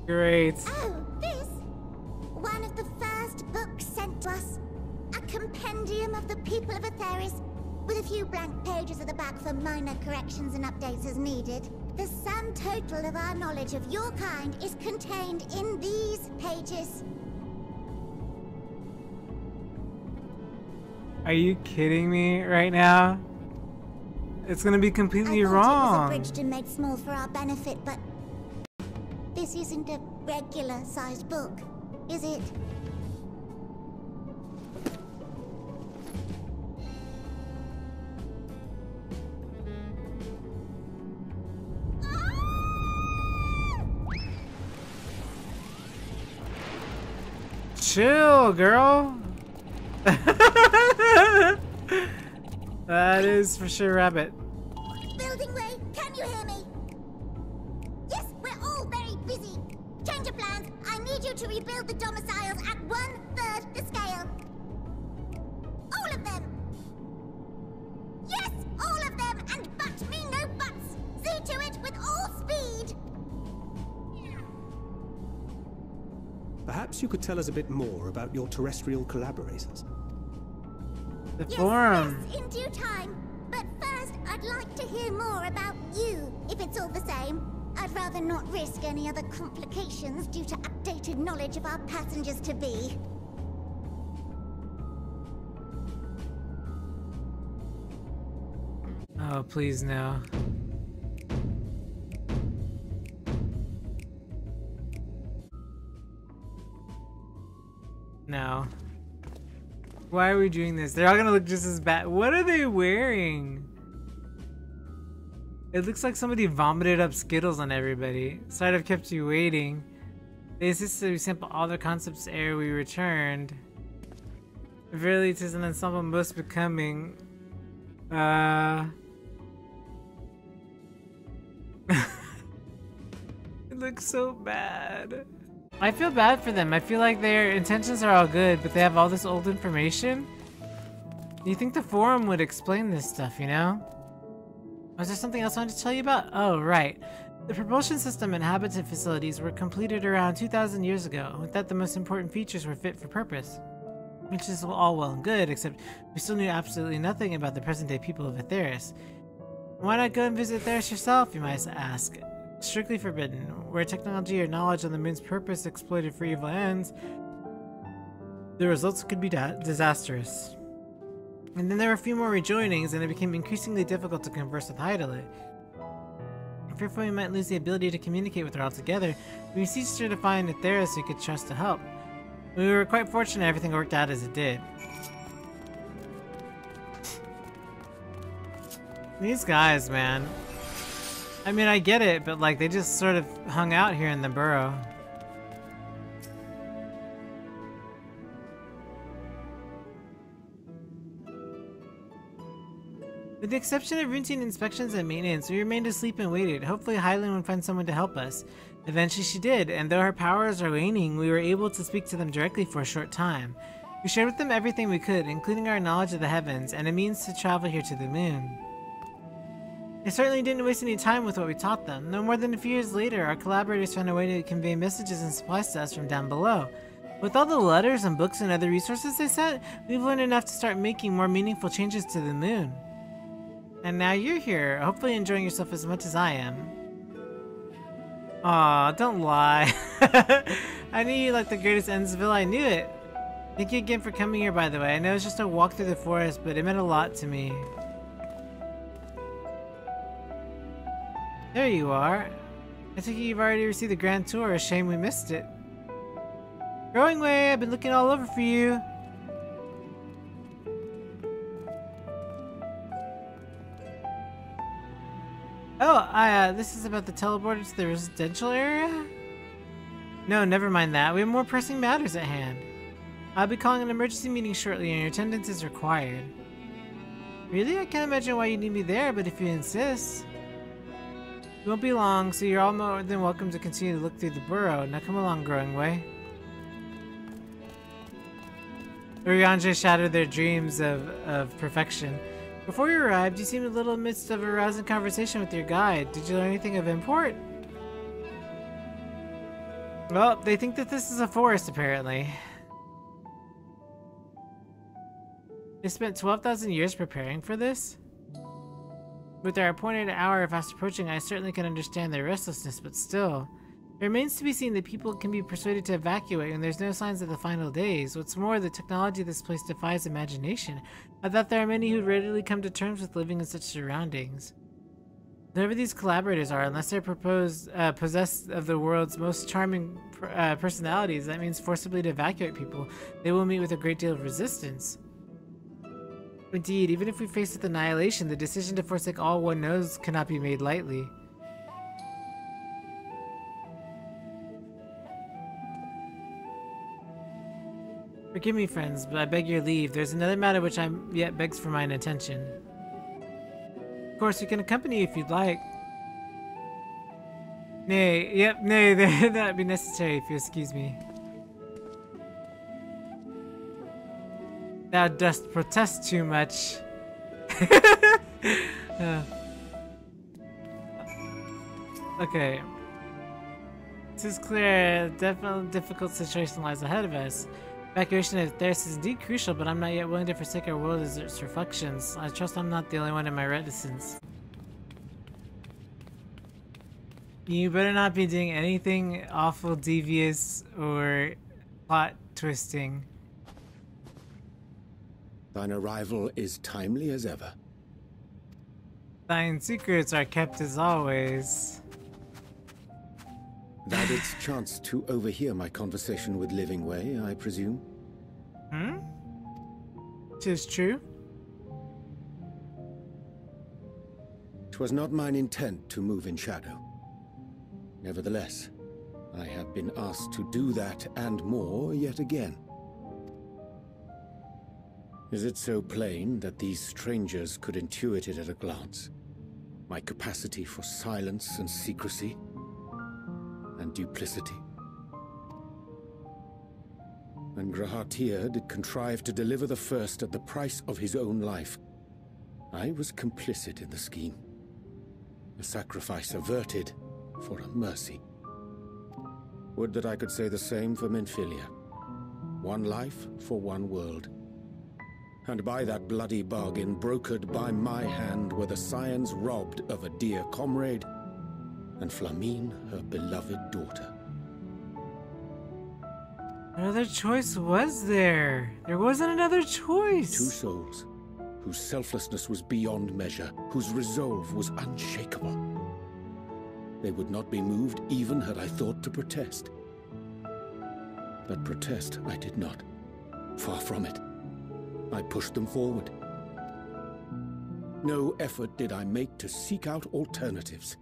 Great. Oh, this? One of the first books sent to us. A compendium of the people of Etheris, with a few blank pages at the back for minor corrections and updates as needed. The sum total of our knowledge of your kind is contained in these pages. Are you kidding me right now? It's gonna be completely I thought wrong. it was abridged and made small for our benefit, but this isn't a regular-sized book, is it? Chill, girl. That is for sure rabbit. Building way, can you hear me? Yes, we're all very busy. Change of plans. I need you to rebuild the domiciles at 1/3 the scale. All of them. Yes, all of them, and but me no buts. See to it with all speed. Perhaps you could tell us a bit more about your terrestrial collaborators. The Yes, forum. yes, in due time. But first, I'd like to hear more about you, if it's all the same. I'd rather not risk any other complications due to updated knowledge of our passengers-to-be. Oh, please no. No. Why are we doing this? They're all gonna look just as bad. What are they wearing? It looks like somebody vomited up Skittles on everybody. Sorry I've kept you waiting. They insisted we sample all their concepts ere we returned. Verily, 'tis an ensemble most becoming. It looks so bad. I feel bad for them. I feel like their intentions are all good, but they have all this old information. You think the forum would explain this stuff, you know? Was there something else I wanted to tell you about? Oh, right. The propulsion system and habitat facilities were completed around 2,000 years ago. With that, the most important features were fit for purpose. Which is all well and good, except we still knew absolutely nothing about the present-day people of Aetheris. Why not go and visit Aetheris yourself, you might ask? Strictly forbidden. Where technology or knowledge on the moon's purpose exploited for evil ends, the results could be disastrous. And then there were a few more rejoinings, and it became increasingly difficult to converse with Hydalit. Fearful we might lose the ability to communicate with her altogether, we beseeched her to find Aetheris we could trust to help. We were quite fortunate everything worked out as it did. These guys, man. I mean, I get it, but like, they just sort of hung out here in the burrow. With the exception of routine inspections and maintenance, we remained asleep and waited. Hopefully Hydalit would find someone to help us. Eventually she did, and though her powers are waning, we were able to speak to them directly for a short time. We shared with them everything we could, including our knowledge of the heavens, and a means to travel here to the moon. They certainly didn't waste any time with what we taught them. No more than a few years later, our collaborators found a way to convey messages and supplies to us from down below. With all the letters and books and other resources they sent, we've learned enough to start making more meaningful changes to the moon. And now you're here, hopefully enjoying yourself as much as I am. Aw, don't lie. I knew you liked the greatest Endsville, I knew it. Thank you again for coming here, by the way. I know it's just a walk through the forest, but it meant a lot to me. There you are. I think you've already received the grand tour. A shame we missed it. Growing Way, I've been looking all over for you. Oh, this is about the teleporter to the residential area? No, never mind that. We have more pressing matters at hand. I'll be calling an emergency meeting shortly and your attendance is required. Really? I can't imagine why you need me there, but if you insist. It won't be long, so you're all more than welcome to continue to look through the burrow. Now come along, Growing Way. Urianger shattered their dreams of perfection. Before you arrived, you seemed a little in the midst of a rousing conversation with your guide. Did you learn anything of import? Well, they think that this is a forest, apparently. They spent 12,000 years preparing for this? With our appointed hour fast approaching, I certainly can understand their restlessness, but still. It remains to be seen that people can be persuaded to evacuate when there's no signs of the final days. What's more, the technology of this place defies imagination. I thought there are many who'd readily come to terms with living in such surroundings. Whoever these collaborators are, unless they're possessed of the world's most charming personalities, that means forcibly to evacuate people, they will meet with a great deal of resistance. Indeed, even if we face with annihilation, the decision to forsake all one knows cannot be made lightly. Forgive me, friends, but I beg your leave. There's another matter which yet begs for mine attention. Of course, we can accompany you if you'd like. Nay, that'd be necessary if you excuse me. Thou dost protest too much. Okay. This is clear. Definitely difficult situation lies ahead of us. Evacuation of Aetheris is indeed crucial, but I'm not yet willing to forsake our world as its reflections. I trust I'm not the only one in my reticence. You better not be doing anything awful, devious, or plot twisting. Thine arrival is timely as ever. Thine secrets are kept as always. Thou didst chance to overhear my conversation with Living Way, I presume? 'Tis true. 'Twas not mine intent to move in shadow. Nevertheless, I have been asked to do that and more yet again. Is it so plain that these strangers could intuit it at a glance? My capacity for silence and secrecy? And duplicity? and Grahatir did contrive to deliver the first at the price of his own life. I was complicit in the scheme. A sacrifice averted for a mercy. Would that I could say the same for Menphilia. One life for one world. And by that bloody bargain brokered by my hand were the scions robbed of a dear comrade, and Flamine her beloved daughter. Another choice was there? There wasn't another choice. 2 souls, whose selflessness was beyond measure, whose resolve was unshakable. They would not be moved even had I thought to protest. But protest I did not. Far from it. I pushed them forward. No effort did I make to seek out alternatives,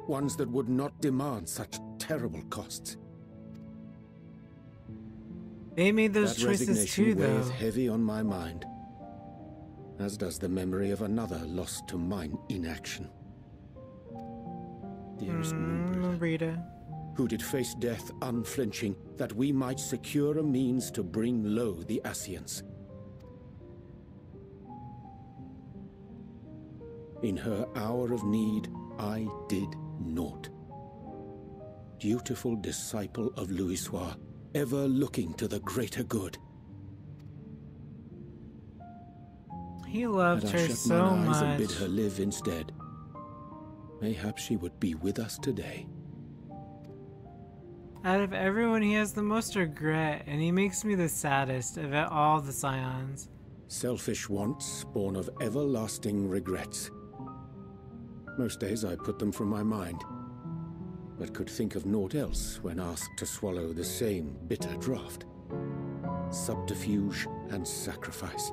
ones that would not demand such terrible costs. They made those choices too, though. Weighs heavy on my mind, as does the memory of another lost to mine inaction. Dearest moon Rita, who did face death unflinching, that we might secure a means to bring low the Ascians. In her hour of need, I did naught. Dutiful disciple of Louisoix, ever looking to the greater good. he loved Had I her shut so mine eyes much. and bid her live instead, mayhap she would be with us today. Out of everyone, he has the most regret, and he makes me the saddest of all the scions. Selfish wants, born of everlasting regrets. Most days I put them from my mind, but could think of naught else when asked to swallow the same bitter draught. Subterfuge and sacrifice.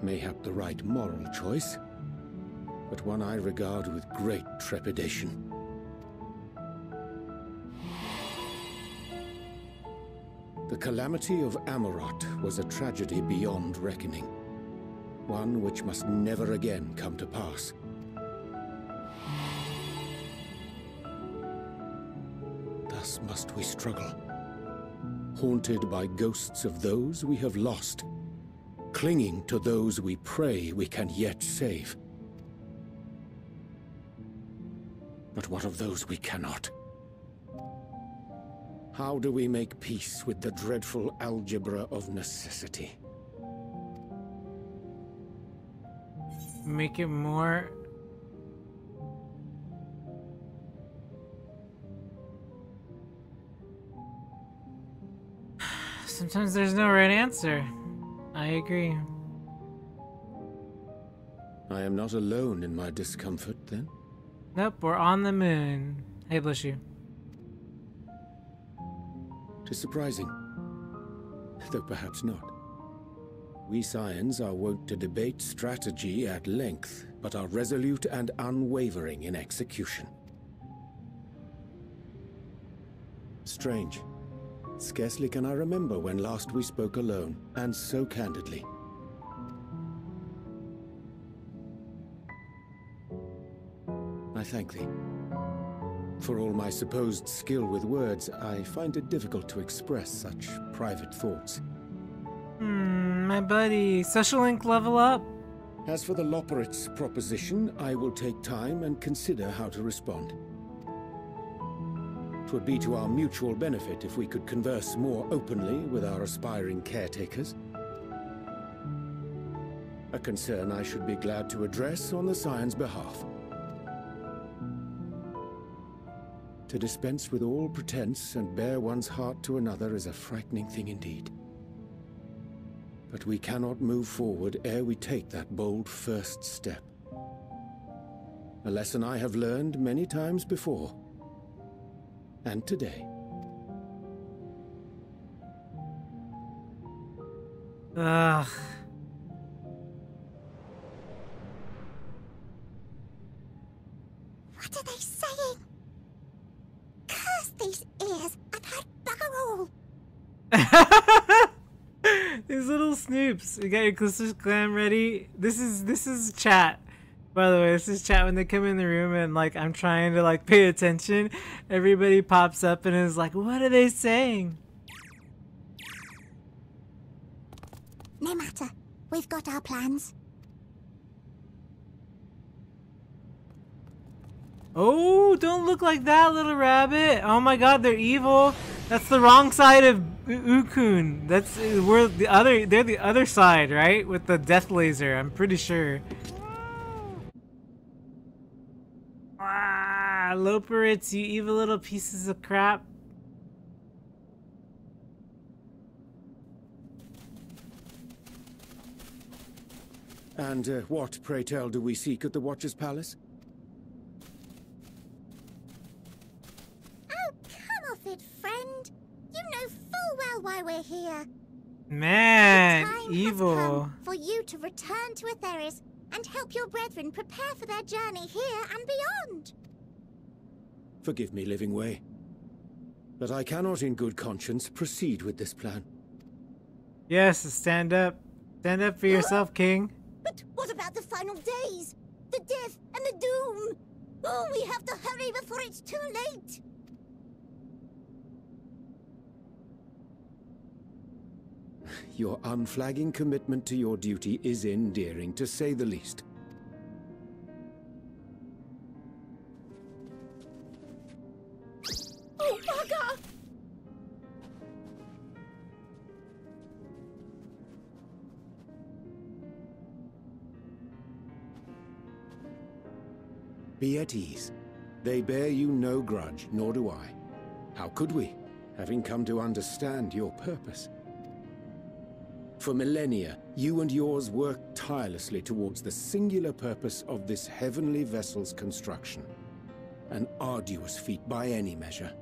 Mayhap the right moral choice, but one I regard with great trepidation. The calamity of Amarot was a tragedy beyond reckoning, one which must never again come to pass. Thus must we struggle, haunted by ghosts of those we have lost, clinging to those we pray we can yet save. But what of those we cannot? How do we make peace with the dreadful algebra of necessity? Make it more... Sometimes there's no right answer. I agree. I am not alone in my discomfort, then? Nope, we're on the moon. Hey, bless you. 'Tis surprising, though perhaps not. We scions are wont to debate strategy at length, but are resolute and unwavering in execution. Strange. Scarcely can I remember when last we spoke alone, and so candidly. I thank thee. For all my supposed skill with words, I find it difficult to express such private thoughts. My buddy. Social link level up? As for the Loporrit's proposition, I will take time and consider how to respond. 'Twould be to our mutual benefit if we could converse more openly with our aspiring caretakers. A concern I should be glad to address on the Scion's behalf. To dispense with all pretense and bare one's heart to another is a frightening thing indeed. But we cannot move forward ere we take that bold first step. A lesson I have learned many times before. And today. Ugh. What are they saying? Curse these ears and that bugger all! These little snoops. You got your Callisto's glam ready? This is chat. By the way, this is chat when they come in the room and like I'm trying to like pay attention. Everybody pops up and is like, what are they saying? No matter. We've got our plans. Oh, don't look like that, little rabbit. Oh my god, they're evil. That's the wrong side of Ukun. They're the other side, right? With the death laser, I'm pretty sure. Ah, Loperits, you evil little pieces of crap. And what, pray tell, do we seek at the Watcher's Palace? Oh, come off it, friend. You know full well why we're here. Man, The time evil. has come for you to return to Etheris and help your brethren prepare for their journey here and beyond. Forgive me, Living Way, but I cannot in good conscience proceed with this plan. Yes, stand up. Stand up for yourself, King. But what about the final days? The death and the doom? Oh, we have to hurry before it's too late. Your unflagging commitment to your duty is endearing, to say the least. Oh, bugger! Be at ease. They bear you no grudge, nor do I. How could we, having come to understand your purpose? For millennia, you and yours worked tirelessly towards the singular purpose of this heavenly vessel's construction. An arduous feat by any measure.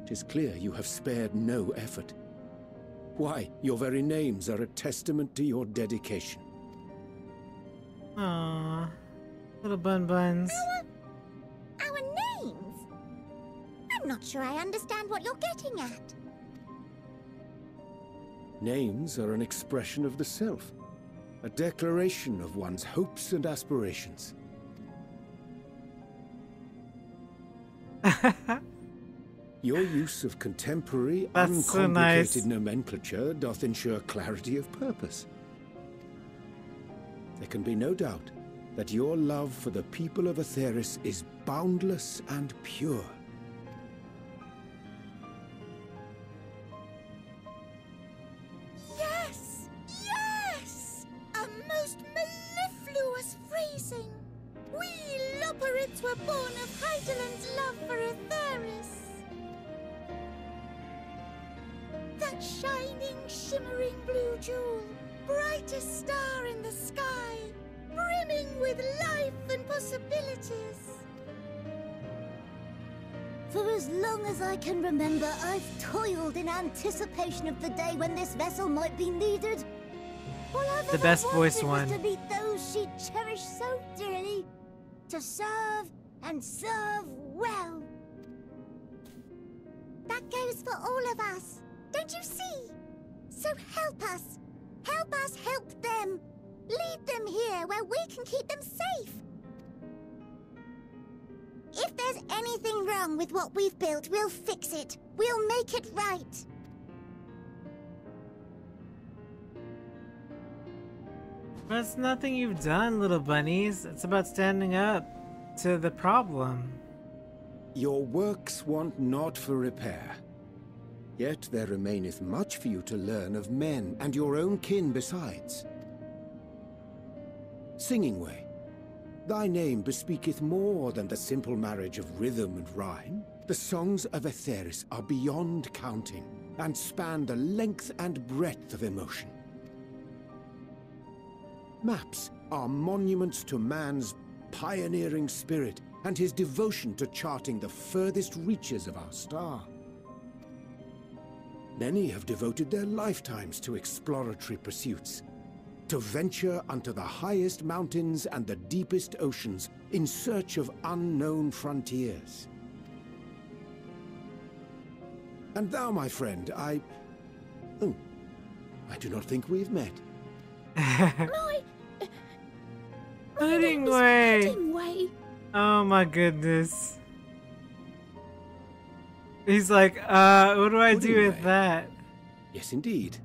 'Tis clear you have spared no effort. Why, your very names are a testament to your dedication. Aww. Little bun-buns. Our names? I'm not sure I understand what you're getting at. Names are an expression of the self, a declaration of one's hopes and aspirations. Your use of contemporary, That's so uncomplicated nice. nomenclature doth ensure clarity of purpose. There can be no doubt that your love for the people of Etheris is boundless and pure. Yes! Yes! A most mellifluous phrasing. We Loperits were born of Heideland's love for Etheris. That shining, shimmering blue jewel, brightest star in the sky, brimming with life and possibilities. For as long as I can remember, I've toiled in anticipation of the day when this vessel might be needed. All I've The ever best wanted voiced was one. to meet those she cherished so dearly, to serve and serve well. That goes for all of us, don't you see? So help us help them. Lead them here where we can keep them safe. If there's anything wrong with what we've built, we'll fix it. We'll make it right. That's nothing you've done, little bunnies. It's about standing up to the problem. Your works want not for repair. Yet there remaineth much for you to learn of men and your own kin besides. Singing Way, thy name bespeaketh more than the simple marriage of rhythm and rhyme. The songs of Etheris are beyond counting, and span the length and breadth of emotion. Maps are monuments to man's pioneering spirit and his devotion to charting the furthest reaches of our star. Many have devoted their lifetimes to exploratory pursuits, to venture unto the highest mountains and the deepest oceans in search of unknown frontiers. And thou, my friend, I do not think we've met. Pudding Way. Oh my goodness. He's like, what do I do with that? Yes, indeed.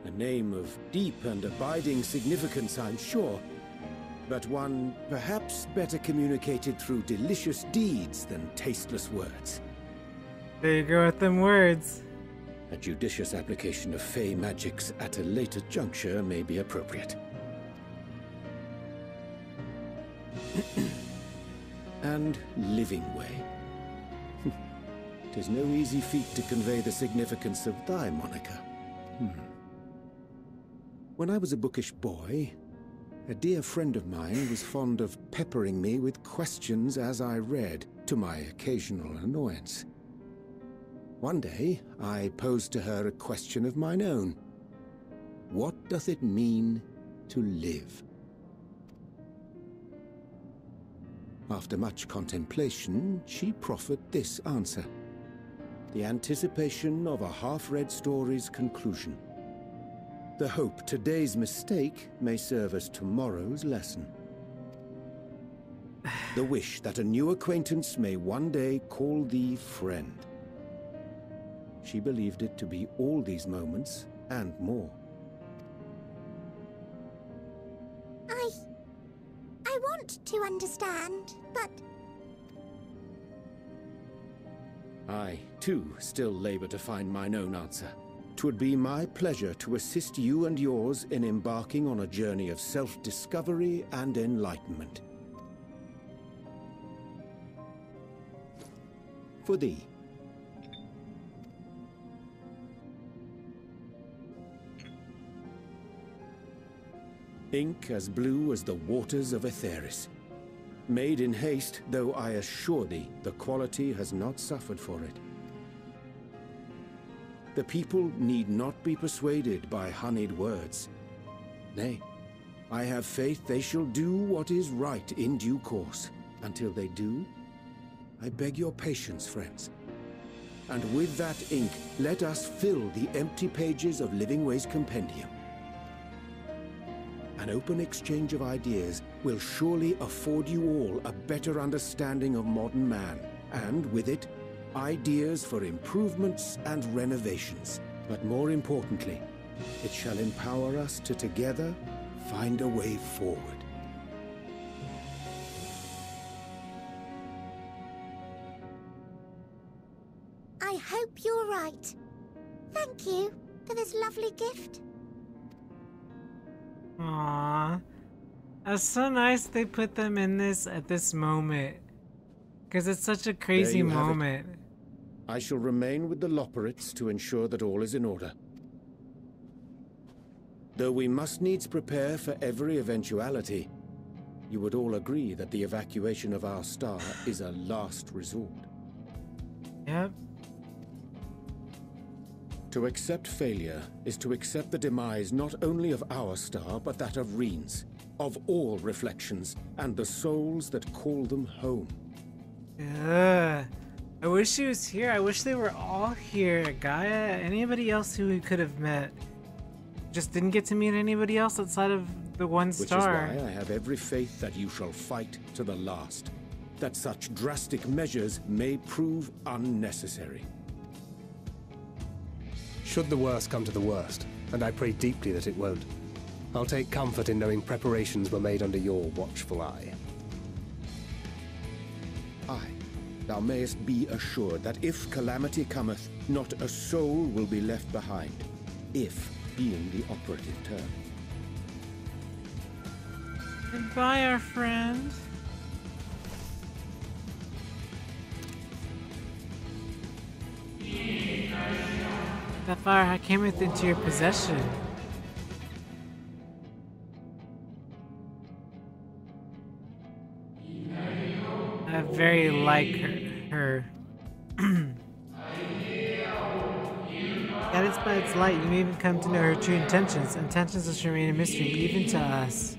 A name of deep and abiding significance, I'm sure, but one perhaps better communicated through delicious deeds than tasteless words. There you go with them words. A judicious application of fey magics at a later juncture may be appropriate. And living way. 'Tis no easy feat to convey the significance of thy moniker. When I was a bookish boy, a dear friend of mine was fond of peppering me with questions as I read, to my occasional annoyance. One day, I posed to her a question of mine own. What doth it mean to live? After much contemplation, she proffered this answer. The anticipation of a half-read story's conclusion. The hope today's mistake may serve as tomorrow's lesson. The wish that a new acquaintance may one day call thee friend. She believed it to be all these moments and more. I want to understand, but... I, too, still labor to find mine own answer. 'Twould be my pleasure to assist you and yours in embarking on a journey of self-discovery and enlightenment. For thee. Ink as blue as the waters of Aetheris. Made in haste, though I assure thee, the quality has not suffered for it. The people need not be persuaded by honeyed words. Nay, I have faith they shall do what is right in due course. Until they do, I beg your patience, friends. And with that ink, let us fill the empty pages of Living Way's compendium. An open exchange of ideas will surely afford you all a better understanding of modern man, and with it, ideas for improvements and renovations. But more importantly, it shall empower us to together find a way forward. I hope you're right. Thank you for this lovely gift. Aww. That's so nice they put them in this at this moment. Because it's such a crazy moment. I shall remain with the Loporrits to ensure that all is in order. Though we must needs prepare for every eventuality, you would all agree that the evacuation of our star is a last resort. Yep. To accept failure is to accept the demise not only of our star, but that of Reen's, of all reflections, and the souls that call them home. I wish she was here. I wish they were all here. Gaia, anybody else who we could have met. Just didn't get to meet anybody else outside of the one star. Which is why I have every faith that you shall fight to the last. That such drastic measures may prove unnecessary. Should the worst come to the worst, and I pray deeply that it won't, I'll take comfort in knowing preparations were made under your watchful eye. Aye, thou mayest be assured that if calamity cometh, not a soul will be left behind. If being the operative term. Goodbye, our friend. That fire came into your possession. I very like her. Guided by its light, you may even come to know her true intentions. Intentions which remain a mystery even to us.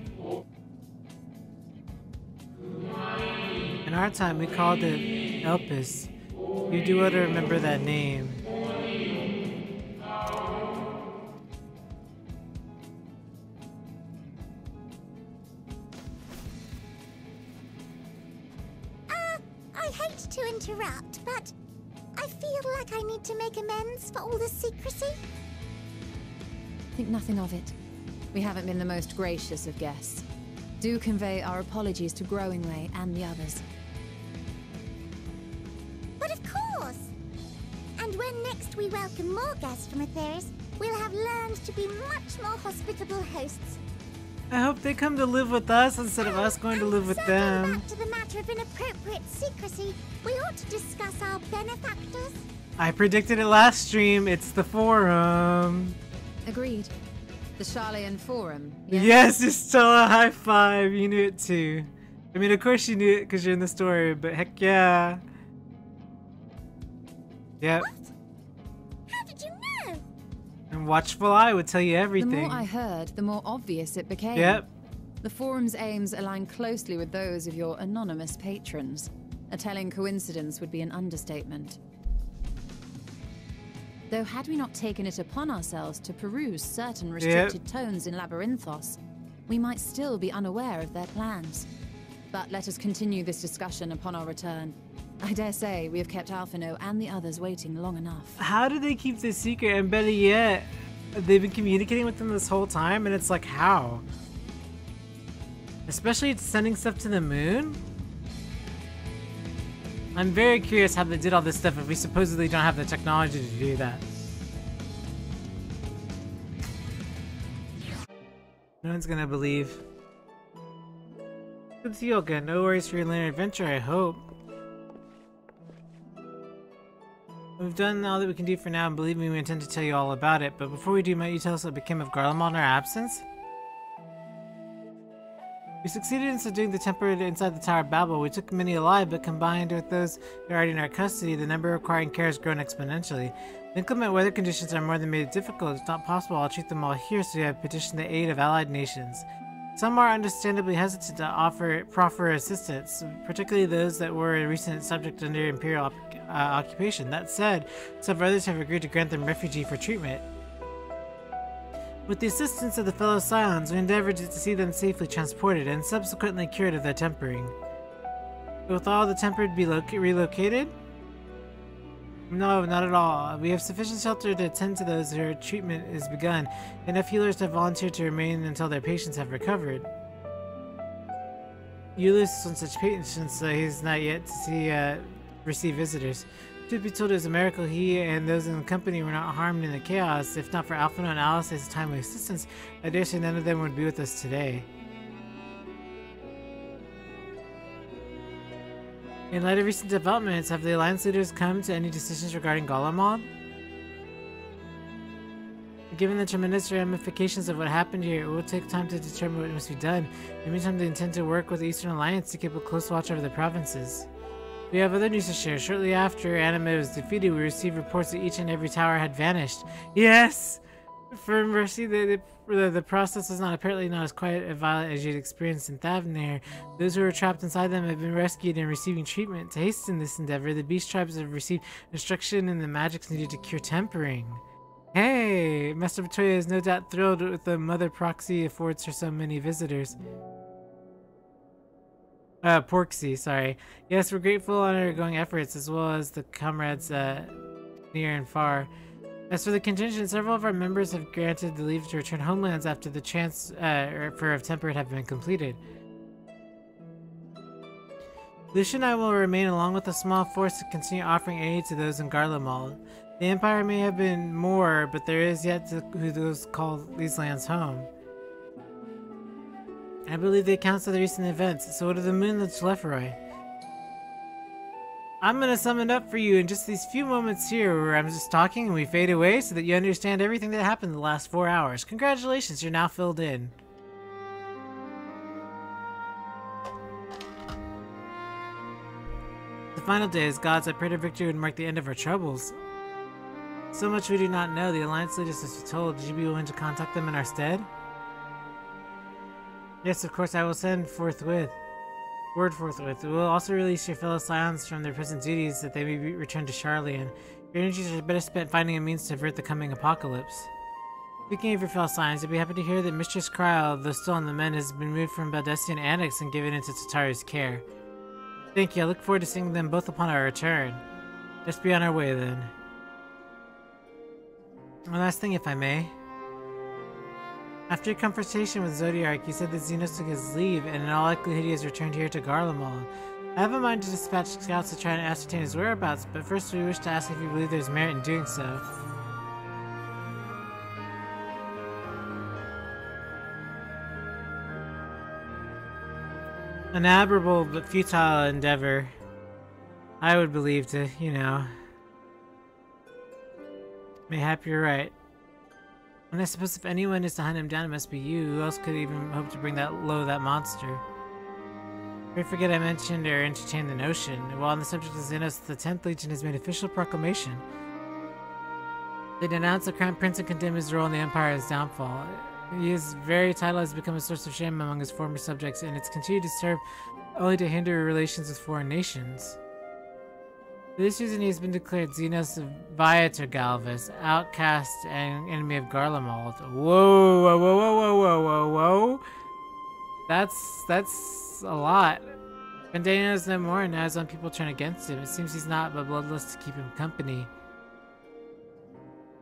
In our time, we called it Elpis. You do well to remember that name. I hate to interrupt, but I feel like I need to make amends for all the secrecy. Think nothing of it. We haven't been the most gracious of guests. Do convey our apologies to Growingway and the others. But of course! And when next we welcome more guests from Etheris, we'll have learned to be much more hospitable hosts. I hope they come to live with us instead of us going to live with them. Back to the matter of inappropriate secrecy, we ought to discuss our benefactors. I predicted it last stream. It's the forum. Agreed. The Charleyan Forum. Yes, just Stella, high five. You knew it too. I mean, of course you knew it because you're in the story, but heck yeah. Yep. What? How did you know? And Watchful Eye would tell you everything. The more I heard, the more obvious it became. Yep. The forum's aims align closely with those of your anonymous patrons. A telling coincidence would be an understatement. Though had we not taken it upon ourselves to peruse certain restricted tones in Labyrinthos, we might still be unaware of their plans. But let us continue this discussion upon our return. I dare say we have kept Alphino and the others waiting long enough. How do they keep this secret? And better yet, they've been communicating with them this whole time, and it's like, how? Especially sending stuff to the moon? I'm very curious how they did all this stuff if we supposedly don't have the technology to do that. No one's gonna believe. Good to see you, Olga. No worries for your later adventure, I hope. We've done all that we can do for now, and believe me, we intend to tell you all about it. But before we do, might you tell us what became of Garlemald in our absence? We succeeded in subduing the Tempered inside the Tower of Babel. We took many alive, but combined with those that are already in our custody, the number requiring care has grown exponentially. The inclement weather conditions are more than made it difficult. It's not possible I'll treat them all here, so we have petitioned the aid of allied nations. Some are understandably hesitant to proffer assistance, particularly those that were a recent subject under Imperial occupation. That said, several others have agreed to grant them refugee for treatment. With the assistance of the fellow Scions, we endeavored to see them safely transported and subsequently cured of their tempering. Will all the tempered be relocated? No, not at all. We have sufficient shelter to attend to those whose treatment is begun. Enough healers have volunteered to remain until their patients have recovered. Ulysses is on such patience that he has not yet to receive visitors. Truth be told, it was a miracle he and those in the company were not harmed in the chaos. If not for Alphino and Alice's timely assistance, I dare say none of them would be with us today. In light of recent developments, have the Alliance leaders come to any decisions regarding Garlemald? Given the tremendous ramifications of what happened here, it will take time to determine what must be done. In the meantime, they intend to work with the Eastern Alliance to keep a close watch over the provinces. We have other news to share. Shortly after Anima was defeated, we received reports that each and every tower had vanished. Yes! For mercy, the process is apparently not as quiet and violent as you'd experienced in Thavnair. Those who were trapped inside them have been rescued and receiving treatment. To hasten this endeavor, the beast tribes have received instruction in the magics needed to cure tempering. Hey! Master Victoria is no doubt thrilled with the mother proxy affords her so many visitors. Porksy, sorry. Yes, we're grateful on our ongoing efforts, as well as the comrades near and far. As for the contingent, several of our members have granted the leave to return homelands after the transfer of Tempered have been completed. Lucia and I will remain along with a small force to continue offering aid to those in Garlemald. The Empire may have been more, but there is yet who those call these lands home. I believe they account for the recent events, so what of the moonlit Leferoy? I'm gonna sum it up for you in just these few moments here where I'm just talking and we fade away so that you understand everything that happened in the last 4 hours. Congratulations, you're now filled in. The final day, as gods, I prayed our victory would mark the end of our troubles. So much we do not know. The Alliance leaders as told. Did you be willing to contact them in our stead? Yes, of course, I will send forthwith. Word forthwith. We will also release your fellow Scions from their present duties that they may be returned to Charleyan. Your energies are better spent finding a means to avert the coming apocalypse. Speaking of your fellow Scions, I'd be happy to hear that Mistress Kryl, though still on the mend, has been moved from Baldestian Enix and given into Tataru's care. Thank you. I look forward to seeing them both upon our return. Let's be on our way then. One last thing, if I may. After your conversation with Zodiark, he said that Xenos took his leave, and in all likelihood he has returned here to Garlemald. I have a mind to dispatch scouts to try and ascertain his whereabouts, but first we wish to ask if you believe there's merit in doing so. An admirable but futile endeavor. I would believe to, you know. Mayhap you're right. And I suppose if anyone is to hunt him down, it must be you. Who else could even hope to bring that monster? I forget I mentioned or entertained the notion. While on the subject of Xenos, the 10th Legion has made official proclamation. They denounce the Crown Prince and condemn his role in the Empire's downfall. His very title has become a source of shame among his former subjects, and it's continued to serve only to hinder relations with foreign nations. For this reason, he has been declared Xenos Viator Galvus, outcast and enemy of Garlemald. Whoa, whoa, whoa, whoa, whoa, whoa, whoa! That's a lot. Vendetta knows no more, and now his own people turn against him. It seems he's not but bloodless to keep him company.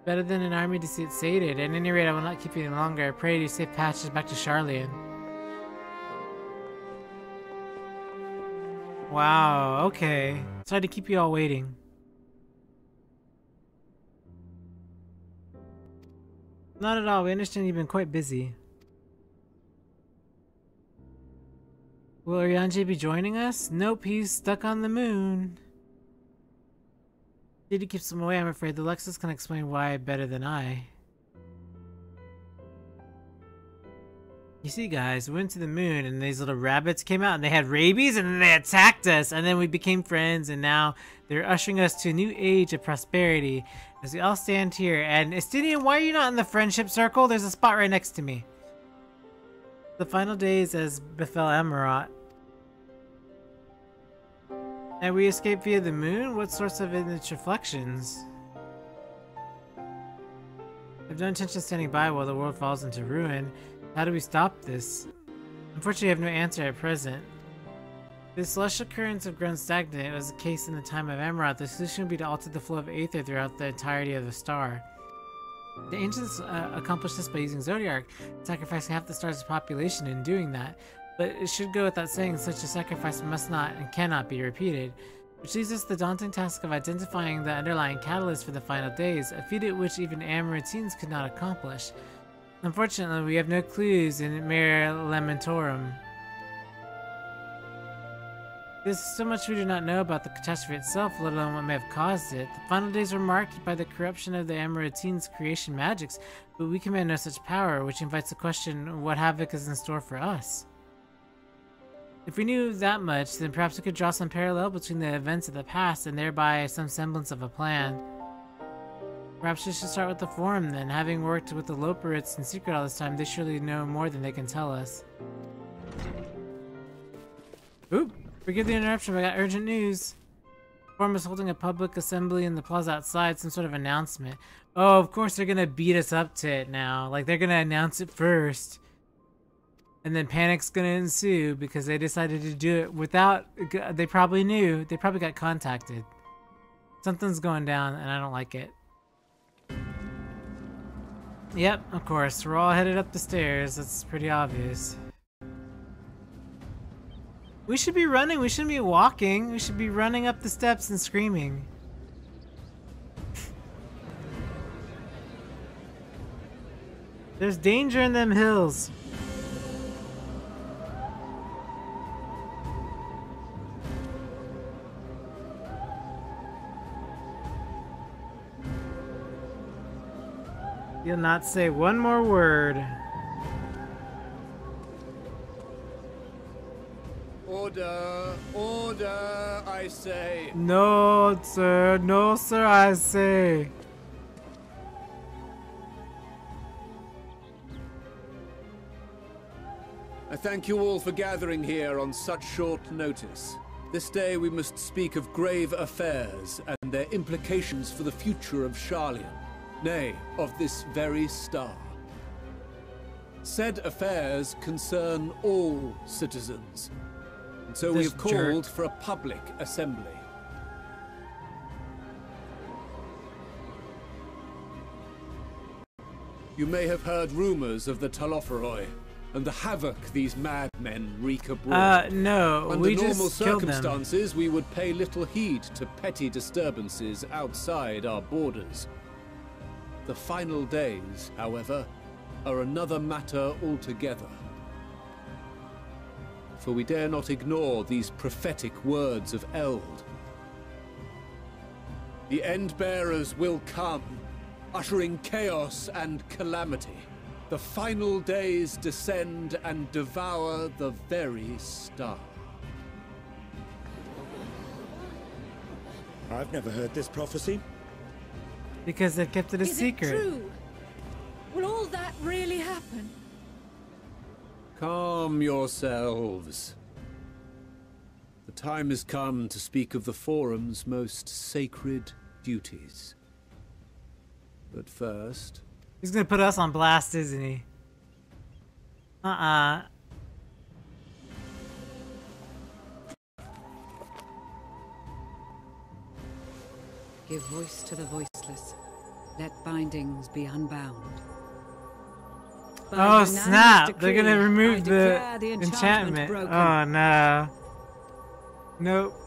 Better than an army to see it sated. At any rate, I will not keep you any longer. I pray you safe passage back to Sharlayan. Wow, okay. Sorry to keep you all waiting. Not at all. We understand you've been quite busy. Will Urianger be joining us? Nope, he's stuck on the moon. Didi keeps him away, I'm afraid. The Lexus can explain why better than I. You see, guys, we went to the moon and these little rabbits came out and they had rabies and then they attacked us and then we became friends and now they're ushering us to a new age of prosperity as we all stand here. And Estinian, why are you not in the friendship circle? There's a spot right next to me. The final days as befell Amarat. And we escaped via the moon? What source of its reflections? I have no intention of standing by while the world falls into ruin. How do we stop this? Unfortunately, I have no answer at present. The celestial currents have grown stagnant. It was the case in the time of Amarat. The solution would be to alter the flow of aether throughout the entirety of the star. The ancients accomplished this by using Zodiark, sacrificing half the star's population in doing that. But it should go without saying such a sacrifice must not and cannot be repeated. Which leaves us the daunting task of identifying the underlying catalyst for the final days, a feat at which even Amaratines could not accomplish. Unfortunately, we have no clues in Mere Lamentorum. There's so much we do not know about the catastrophe itself, let alone what may have caused it. The final days were marked by the corruption of the Amaratines' creation magics, but we command no such power, which invites the question, what havoc is in store for us? If we knew that much, then perhaps we could draw some parallel between the events of the past and thereby some semblance of a plan. Perhaps we should start with the Forum then. Having worked with the Loperites in secret all this time, they surely know more than they can tell us. Oop! Forgive the interruption, but I got urgent news. The Forum is holding a public assembly in the plaza outside, some sort of announcement. Oh, of course they're gonna beat us up to it now. Like, they're gonna announce it first. And then panic's gonna ensue because they decided to do it without... They probably knew. They probably got contacted. Something's going down and I don't like it. Yep, of course. We're all headed up the stairs. That's pretty obvious. We should be running. We shouldn't be walking. We should be running up the steps and screaming. There's danger in them hills. You'll not say one more word. Order, order, I say. No, sir. No, sir, I say. I thank you all for gathering here on such short notice. This day we must speak of grave affairs and their implications for the future of Sharlayan. Nay, of this very star. Said affairs concern all citizens, and so we have called for a public assembly. You may have heard rumors of the Talopheroi and the havoc these madmen wreak abroad. No, Under we normal just killed them. circumstances, we would pay little heed to petty disturbances outside our borders. The final days, however, are another matter altogether. For we dare not ignore these prophetic words of Eld. The End-Bearers will come, ushering chaos and calamity. The final days descend and devour the very star. I've never heard this prophecy. Because they kept it a secret. Is it true? Will all that really happen? Calm yourselves. The time has come to speak of the Forum's most sacred duties. But first... He's gonna put us on blast, isn't he? Give voice to the voiceless. Let bindings be unbound. Oh snap! They're gonna remove the enchantment. Oh no. Nope.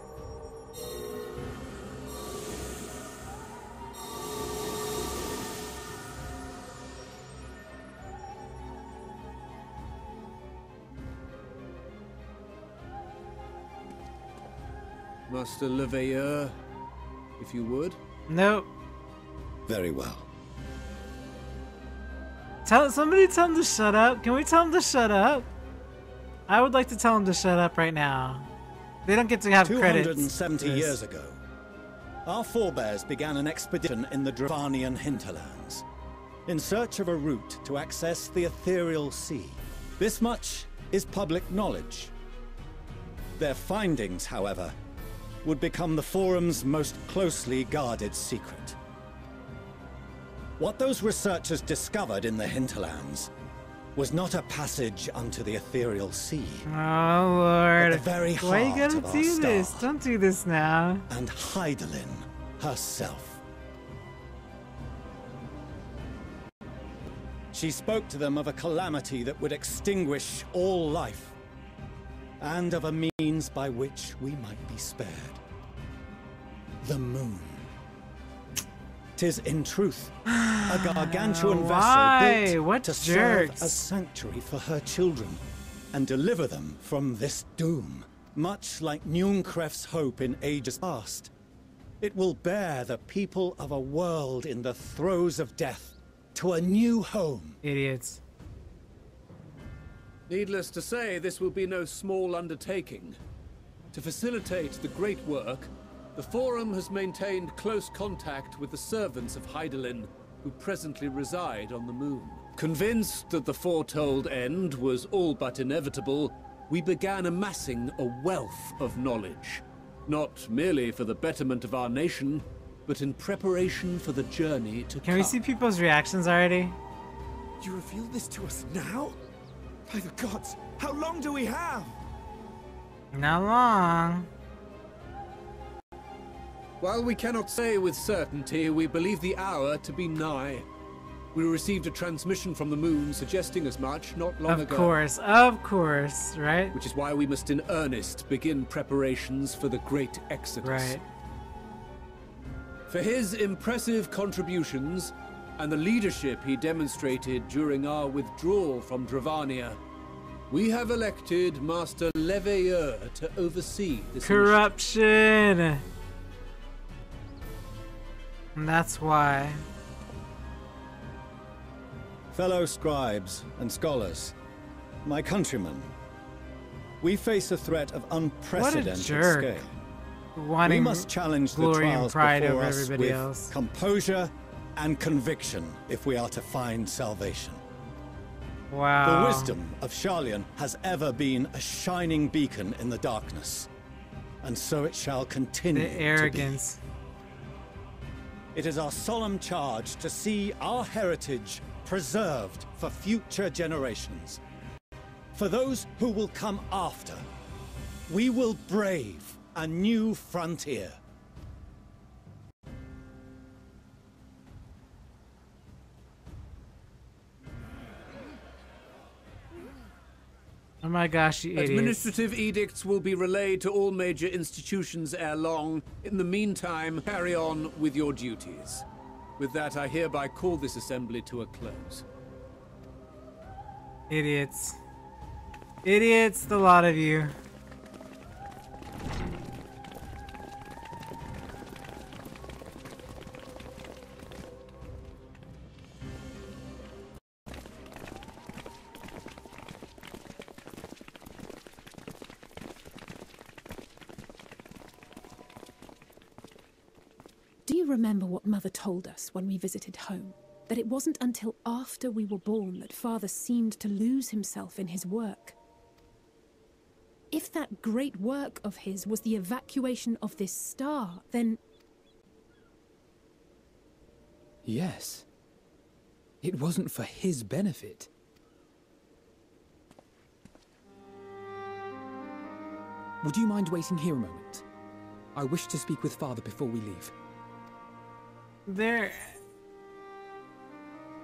Master Leveilleur, if you would. Nope. Very well. Somebody tell him to shut up. Can we tell him to shut up? I would like to tell him to shut up right now. They don't get to have credits. 270 years ago, our forebears began an expedition in the Dravanian hinterlands, in search of a route to access the ethereal sea. This much is public knowledge. Their findings, however, would become the Forum's most closely guarded secret. What those researchers discovered in the hinterlands was not a passage unto the ethereal sea. Oh Lord! But the very heart Why you gotta of our do this? star. Don't do this now. And Hydaelyn herself. She spoke to them of a calamity that would extinguish all life, and of a means by which we might be spared. The moon. 'Tis in truth a gargantuan vessel built to serve as sanctuary for her children and deliver them from this doom. Much like Njunkref's hope in ages past, it will bear the people of a world in the throes of death to a new home. Idiots. Needless to say, this will be no small undertaking. To facilitate the great work, the Forum has maintained close contact with the servants of Hydaelyn, who presently reside on the moon. Convinced that the foretold end was all but inevitable, we began amassing a wealth of knowledge. Not merely for the betterment of our nation, but in preparation for the journey to come. Can we see people's reactions already? You reveal this to us now? By the gods, how long do we have? Not long. While we cannot say with certainty, we believe the hour to be nigh. We received a transmission from the moon suggesting as much not long ago. Of course, right? Which is why we must in earnest begin preparations for the great exodus. Right. For his impressive contributions and the leadership he demonstrated during our withdrawal from Dravania, we have elected Master Leveilleur to oversee this corruption. And that's why. Fellow scribes and scholars, my countrymen, we face a threat of unprecedented scale. We must challenge the trials before us with composure and conviction if we are to find salvation. Wow. The wisdom of Sharlayan has ever been a shining beacon in the darkness, and so it shall continue. The arrogance. To be. It is our solemn charge to see our heritage preserved for future generations. For those who will come after, we will brave a new frontier. Oh my gosh, you idiots. Administrative edicts will be relayed to all major institutions ere long. In the meantime, carry on with your duties. With that, I hereby call this assembly to a close. Idiots. Idiots, the lot of you. Do you remember what Mother told us when we visited home? That it wasn't until after we were born that Father seemed to lose himself in his work. If that great work of his was the evacuation of this star, then... Yes. It wasn't for his benefit. Would you mind waiting here a moment? I wish to speak with Father before we leave. There.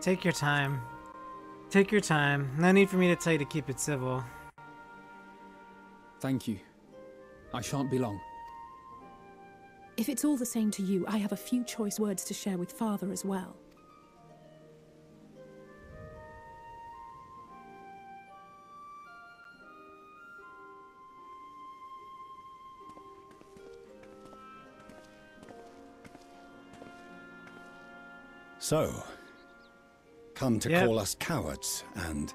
Take your time. Take your time. No need for me to tell you to keep it civil. Thank you. I shan't be long. If it's all the same to you, I have a few choice words to share with Father as well. So, come to call us cowards and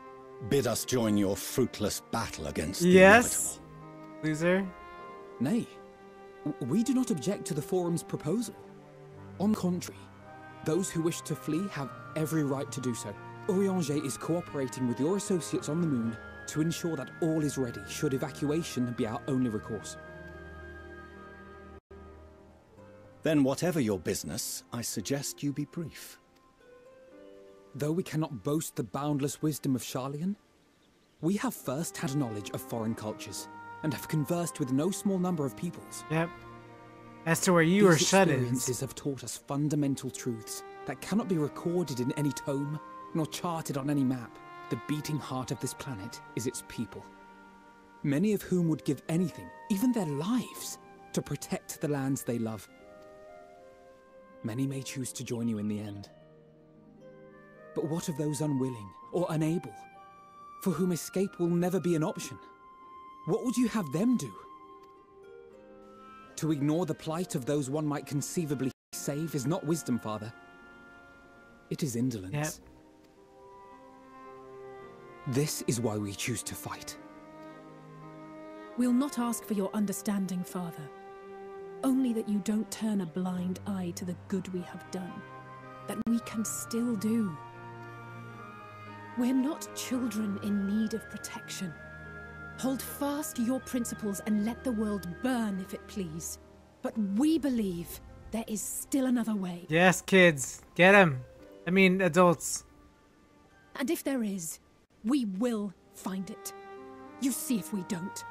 bid us join your fruitless battle against the inevitable. Loser. Nay, we do not object to the Forum's proposal. On the contrary, those who wish to flee have every right to do so. Urianger is cooperating with your associates on the moon to ensure that all is ready should evacuation be our only recourse. Then whatever your business, I suggest you be brief. Though we cannot boast the boundless wisdom of Charlian, we have first-hand knowledge of foreign cultures, and have conversed with no small number of peoples. Yep. As to where you were shut-ins. These experiences have taught us fundamental truths that cannot be recorded in any tome, nor charted on any map. The beating heart of this planet is its people, many of whom would give anything, even their lives, to protect the lands they love. Many may choose to join you in the end. But what of those unwilling or unable, for whom escape will never be an option? What would you have them do? To ignore the plight of those one might conceivably save is not wisdom, Father. It is indolence. Yep. This is why we choose to fight. We'll not ask for your understanding, Father. Only that you don't turn a blind eye to the good we have done. That we can still do. We're not children in need of protection. Hold fast your principles and let the world burn if it please. But we believe there is still another way. Yes, kids. Get him. I mean, adults. And if there is, we will find it. You see if we don't.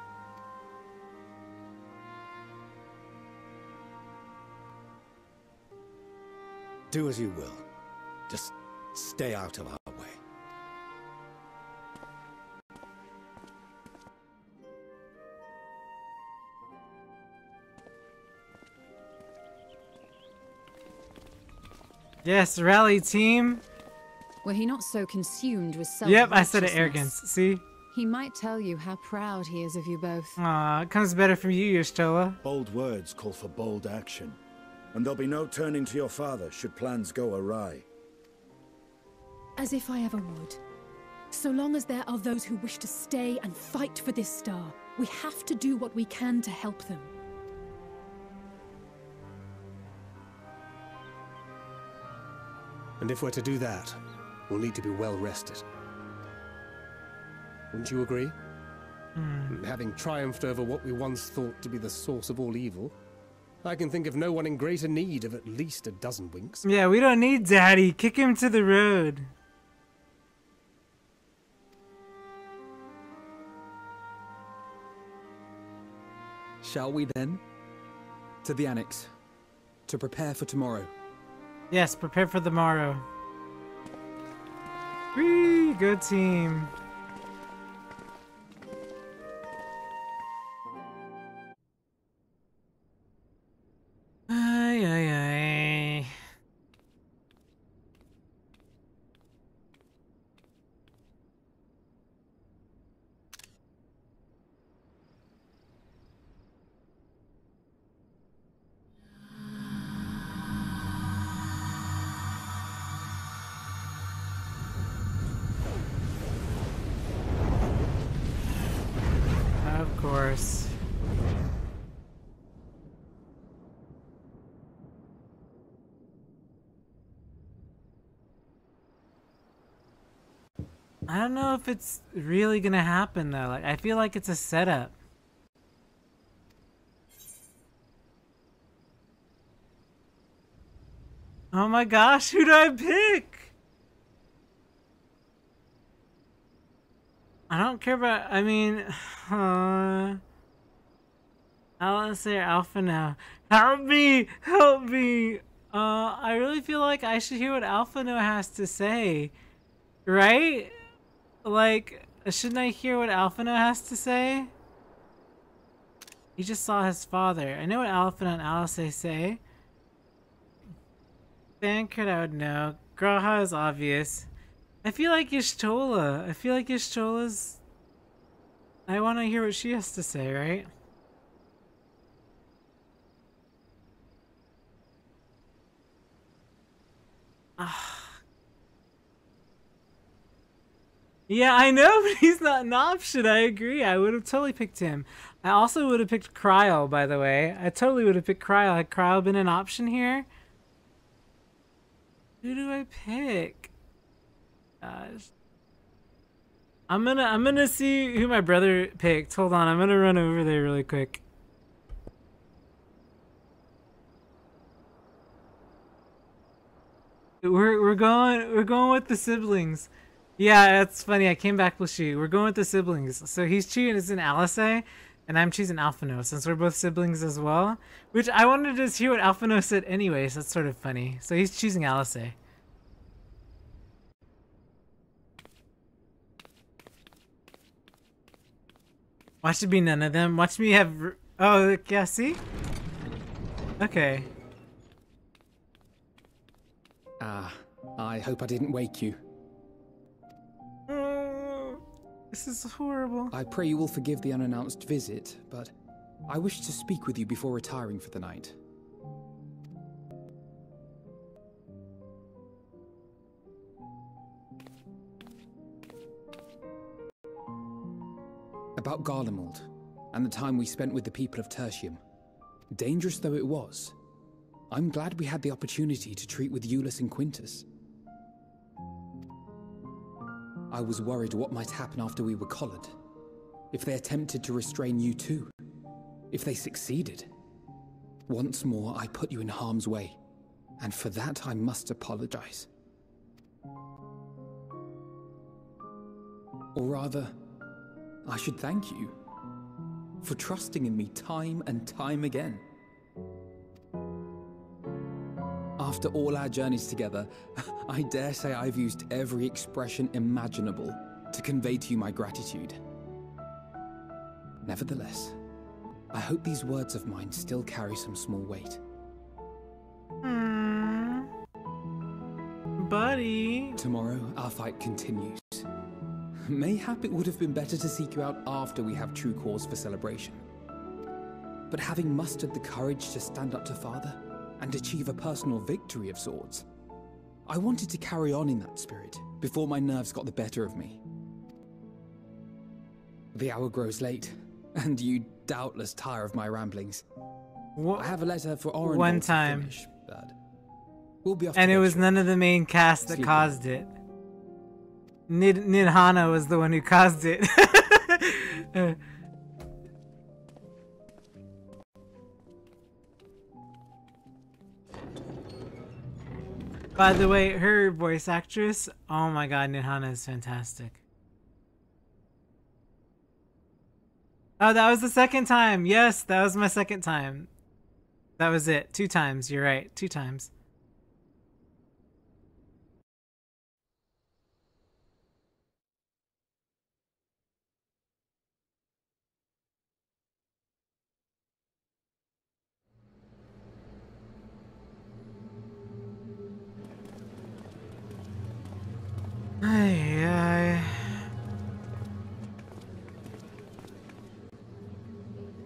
Do as you will. Just stay out of our way. Yes, rally team. Were he not so consumed with self-righteousness? Yep, I said it, arrogance. See? He might tell you how proud he is of you both. Aw, it comes better from you, Y'shtola. Bold words call for bold action. And there'll be no turning to your father should plans go awry. As if I ever would. So long as there are those who wish to stay and fight for this star, we have to do what we can to help them. And if we're to do that, we'll need to be well rested. Wouldn't you agree? Having triumphed over what we once thought to be the source of all evil, I can think of no one in greater need of at least a dozen winks. Yeah, we don't need Daddy. Kick him to the road. Shall we then? To the Annex. To prepare for tomorrow. Yes, prepare for the morrow. Whee! Good team. course. I don't know if it's really gonna happen though. Like, I feel like it's a setup. Oh my gosh, who do I pick? I don't care about, I mean, I'll say Alpha now. Help me! Help me! I really feel like I should hear what Alpha now has to say. Right? Like, shouldn't I hear what Alphino has to say? He just saw his father. I know what Alphino and Alice say. Bankert, I would know. Graha is obvious. I feel like Y'shtola. I feel like Y'shtola's... I want to hear what she has to say, right? Yeah, I know, but he's not an option. I agree. I would have totally picked him. I also would have picked Cryo, by the way. I totally would have picked Cryo. Had Cryo been an option here? Who do I pick? Gosh. I'm gonna see who my brother picked. Hold on, I'm gonna run over there really quick. We're going with the siblings. Yeah, that's funny. I came back with you. We're going with the siblings. So he's choosing Alice, and I'm choosing Alphino, since we're both siblings as well. Which I wanted to just hear what Alphino said anyway, so that's sort of funny. So he's choosing Alice. Watch it be none of them. Watch me have... Oh, yeah, see? Okay. I hope I didn't wake you. This is horrible. I pray you will forgive the unannounced visit, but I wish to speak with you before retiring for the night. About Garlemald, and the time we spent with the people of Tertium. Dangerous though it was, I'm glad we had the opportunity to treat with Euless and Quintus. I was worried what might happen after we were collared. If they attempted to restrain you too. If they succeeded. Once more, I put you in harm's way. And for that, I must apologize. Or rather, I should thank you for trusting in me time and time again. After all our journeys together, I dare say I've used every expression imaginable to convey to you my gratitude. Nevertheless, I hope these words of mine still carry some small weight. Buddy. Tomorrow, our fight continues. Mayhap it would have been better to seek you out after we have true cause for celebration. But having mustered the courage to stand up to Father, and achieve a personal victory of sorts, I wanted to carry on in that spirit before my nerves got the better of me. The hour grows late, and you doubtless tire of my ramblings. I have a letter for Oren one time, to finish, but we'll be off. And it was none of the main cast that caused it. Nidhana was the one who caused it. By the way, her voice actress, oh my god, Nidhana is fantastic. Oh, that was the second time. Yes, that was my second time. That was it. 2 times. You're right. 2 times.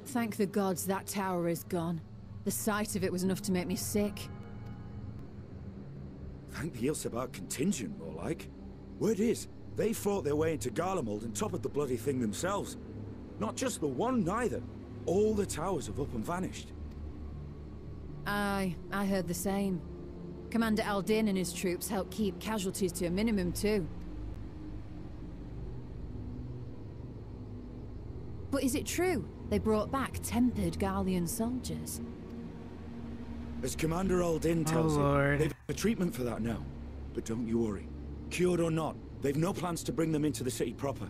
Thank the gods that tower is gone. The sight of it was enough to make me sick. Thank the Ilsebar contingent, more like. Word is, they fought their way into Garlemald and toppled the bloody thing themselves. Not just the one, neither. All the towers have up and vanished. Aye, I heard the same. Commander Aldin and his troops helped keep casualties to a minimum, too. But is it true they brought back tempered Garlean soldiers? As Commander Aldin tells Lord. it, they've a treatment for that now. But don't you worry. Cured or not, they've no plans to bring them into the city proper.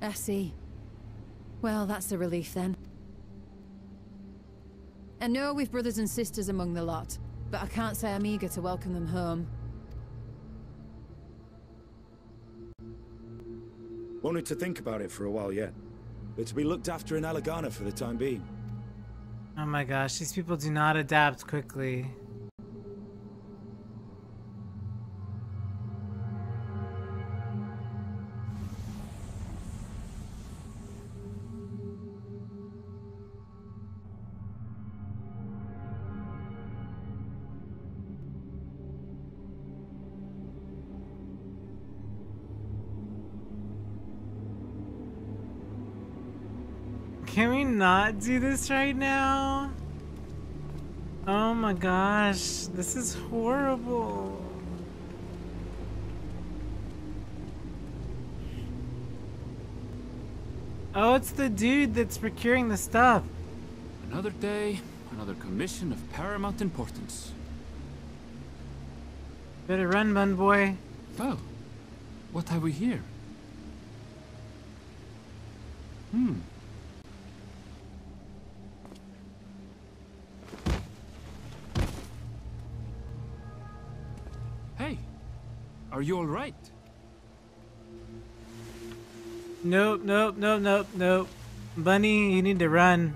I see. Well, that's a relief then. I know we've brothers and sisters among the lot, but I can't say I'm eager to welcome them home. Wanted to think about it for a while yet. They're to be looked after in Alagana for the time being. Oh my gosh, these people do not adapt quickly. Can we not do this right now? Oh my gosh, this is horrible. Oh, it's the dude that's procuring the stuff. Another day, another commission of paramount importance. Better run, bun boy. Oh, what have we here? Hey, are you all right? Nope, nope, nope, nope, nope. Bunny, you need to run.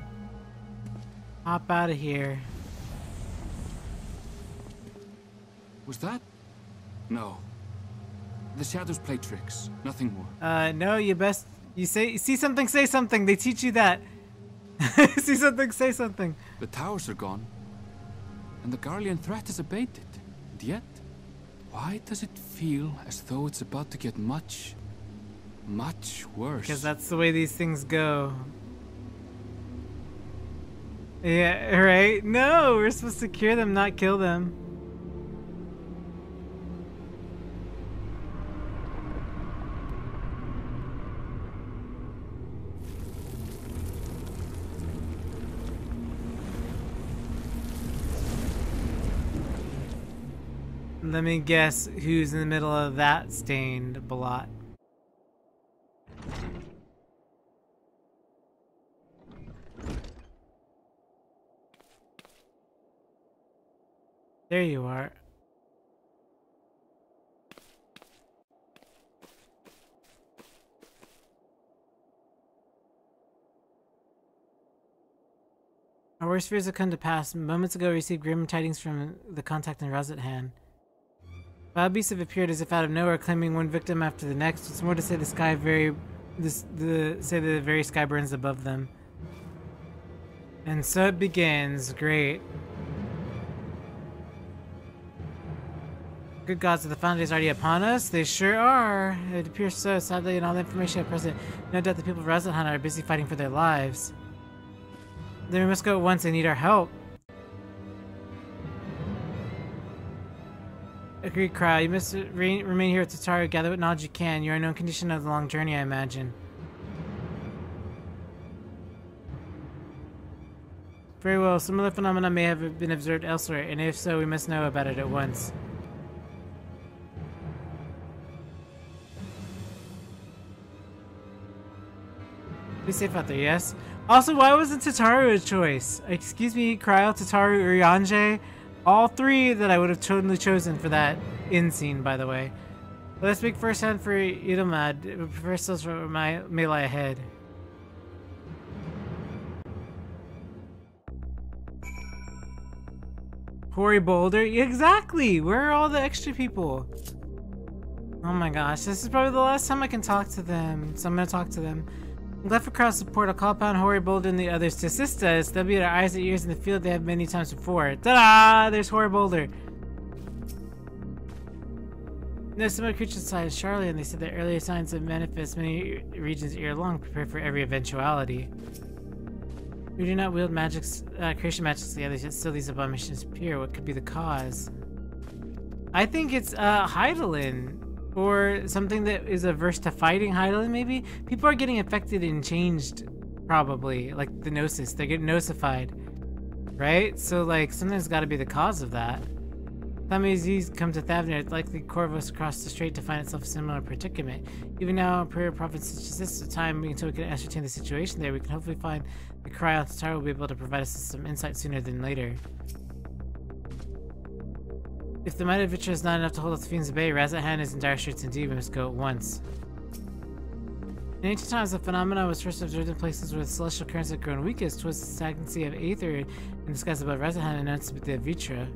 Hop out of here. Was that? No. The shadows play tricks, nothing more. No, you see something, say something. They teach you that. See something, say something. The towers are gone, and the Garlean threat is abated. And yet, why does it feel as though it's about to get much worse? Because that's the way these things go. Yeah, right? No, we're supposed to cure them, not kill them. Let me guess who's in the middle of that stained blot. There you are. Our worst fears have come to pass. Moments ago, we received grim tidings from the contact in Razathan. Wild beasts have appeared as if out of nowhere, claiming one victim after the next. It's more to say the very sky burns above them. And so it begins. Great. Good gods, are the final days already upon us? They sure are. It appears so. Sadly, in all the information at present, no doubt the people of Razathan are busy fighting for their lives. Then we must go at once. They need our help. Agreed, Cryo. You must remain here with Tataru. Gather what knowledge you can. You are in no condition of the long journey, I imagine. Very well. Similar phenomena may have been observed elsewhere, and if so, we must know about it at once. Be safe out there, yes? Also, why wasn't Tataru a choice? Excuse me, Cryo, Tataru, Urianger? All three that I would have totally chosen for that in scene, by the way. But let's speak firsthand for Idamad. First, those may lie ahead. Hori Boulder? Exactly! Where are all the extra people? Oh my gosh, this is probably the last time I can talk to them, so I'm gonna talk to them. I'm glad for crowd support. I'll call upon Hori Boulder and the others to assist us. They'll be at our eyes and ears in the field they have many times before. Ta-da! There's Hori Boulder. No, similar creatures size Charlie, and they said that earlier signs of manifest many regions year long, prepare for every eventuality. We do not wield magics, creation magics together, yet still these abominations appear. What could be the cause? I think it's Hydaelyn, or something that is averse to fighting Hydaelyn, maybe? People are getting affected and changed, probably, like the Gnosis. They get nosified, right? So, like, something's got to be the cause of that. Time he's come to Thavnir, it's likely Corvus crossed the strait to find itself a similar predicament. Even now, in prayer prophets such as this, the time until we can ascertain the situation there, we can hopefully find the Cryo Star will be able to provide us with some insight sooner than later. If the might of Vitra is not enough to hold us the fiends at bay, Razathan is in dire straits indeed. We must go at once. In ancient times, the phenomenon was first observed in places where the celestial currents had grown weakest. Twas the stagnancy of Aether in the skies above Razathan announced to the Vitra.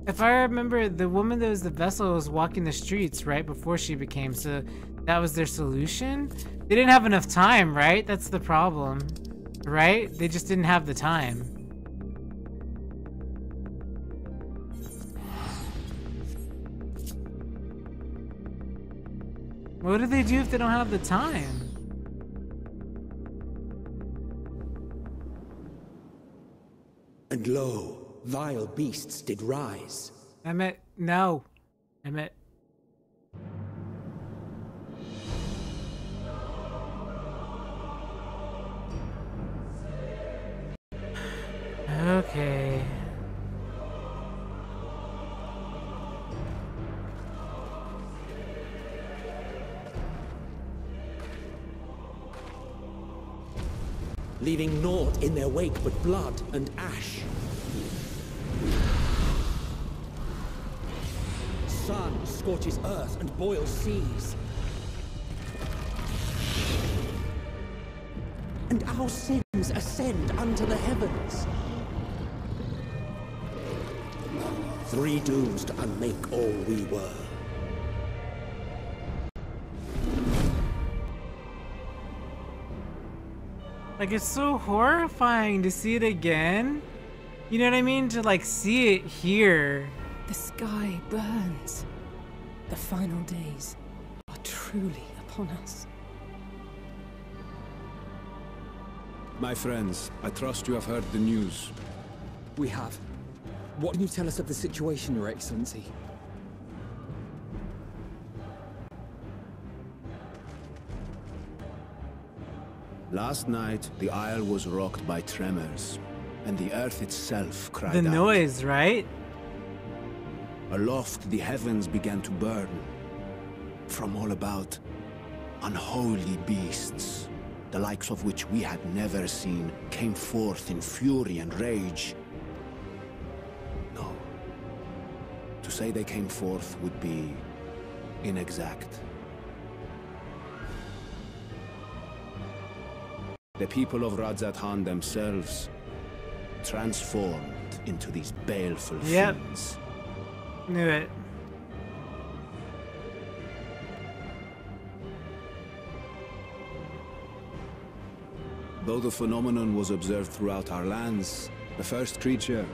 If I remember, the woman that was the vessel was walking the streets right before she became, so that was their solution? They didn't have enough time, right? That's the problem, right? They just didn't have the time. What do they do if they don't have the time? And lo, vile beasts did rise. Emmett, no. Emmett. Okay. Leaving naught in their wake but blood and ash. Sun scorches earth and boils seas. And our sins ascend unto the heavens. Three dooms to unmake all we were. Like, it's so horrifying to see it again. You know what I mean? To, like, see it here. The sky burns. The final days are truly upon us. My friends, I trust you have heard the news. We have. What can you tell us of the situation, Your Excellency? Last night, the Isle was rocked by tremors, and the earth itself cried out. The noise, right? Aloft, the heavens began to burn. From all about, unholy beasts, the likes of which we had never seen, came forth in fury and rage. No. To say they came forth would be inexact. The people of Razathan themselves transformed into these baleful fiends. Knew it. Though the phenomenon was observed throughout our lands, the first creature,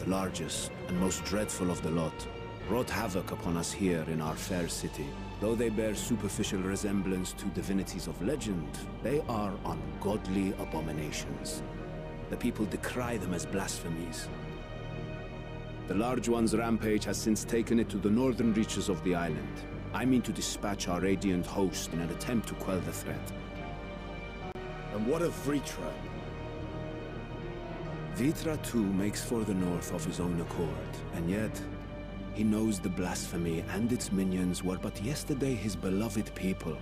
the largest and most dreadful of the lot, wrought havoc upon us here in our fair city. Though they bear superficial resemblance to divinities of legend, they are ungodly abominations. The people decry them as blasphemies. The large one's rampage has since taken it to the northern reaches of the island. I mean to dispatch our radiant host in an attempt to quell the threat. And what of Vritra? Vritra too makes for the north of his own accord, and yet he knows the blasphemy and its minions were but yesterday his beloved people.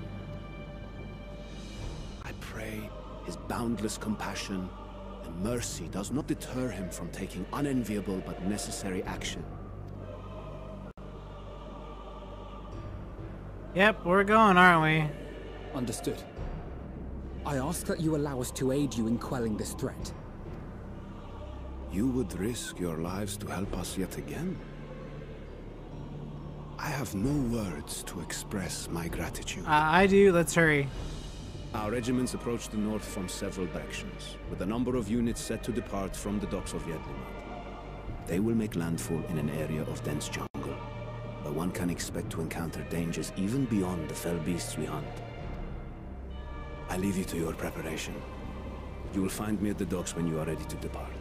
I pray his boundless compassion and mercy does not deter him from taking unenviable but necessary action. Yep, we're going, aren't we? Understood. I ask that you allow us to aid you in quelling this threat. You would risk your lives to help us yet again? I have no words to express my gratitude. I do. Let's hurry. Our regiments approach the north from several directions, with a number of units set to depart from the docks of Yedlimat. They will make landfall in an area of dense jungle, where one can expect to encounter dangers even beyond the fell beasts we hunt. I leave you to your preparation. You will find me at the docks when you are ready to depart.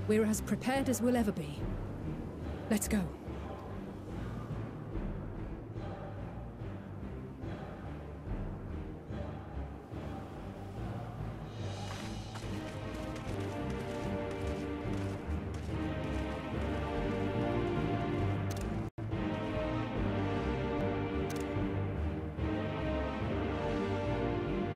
We're as prepared as we'll ever be. Let's go.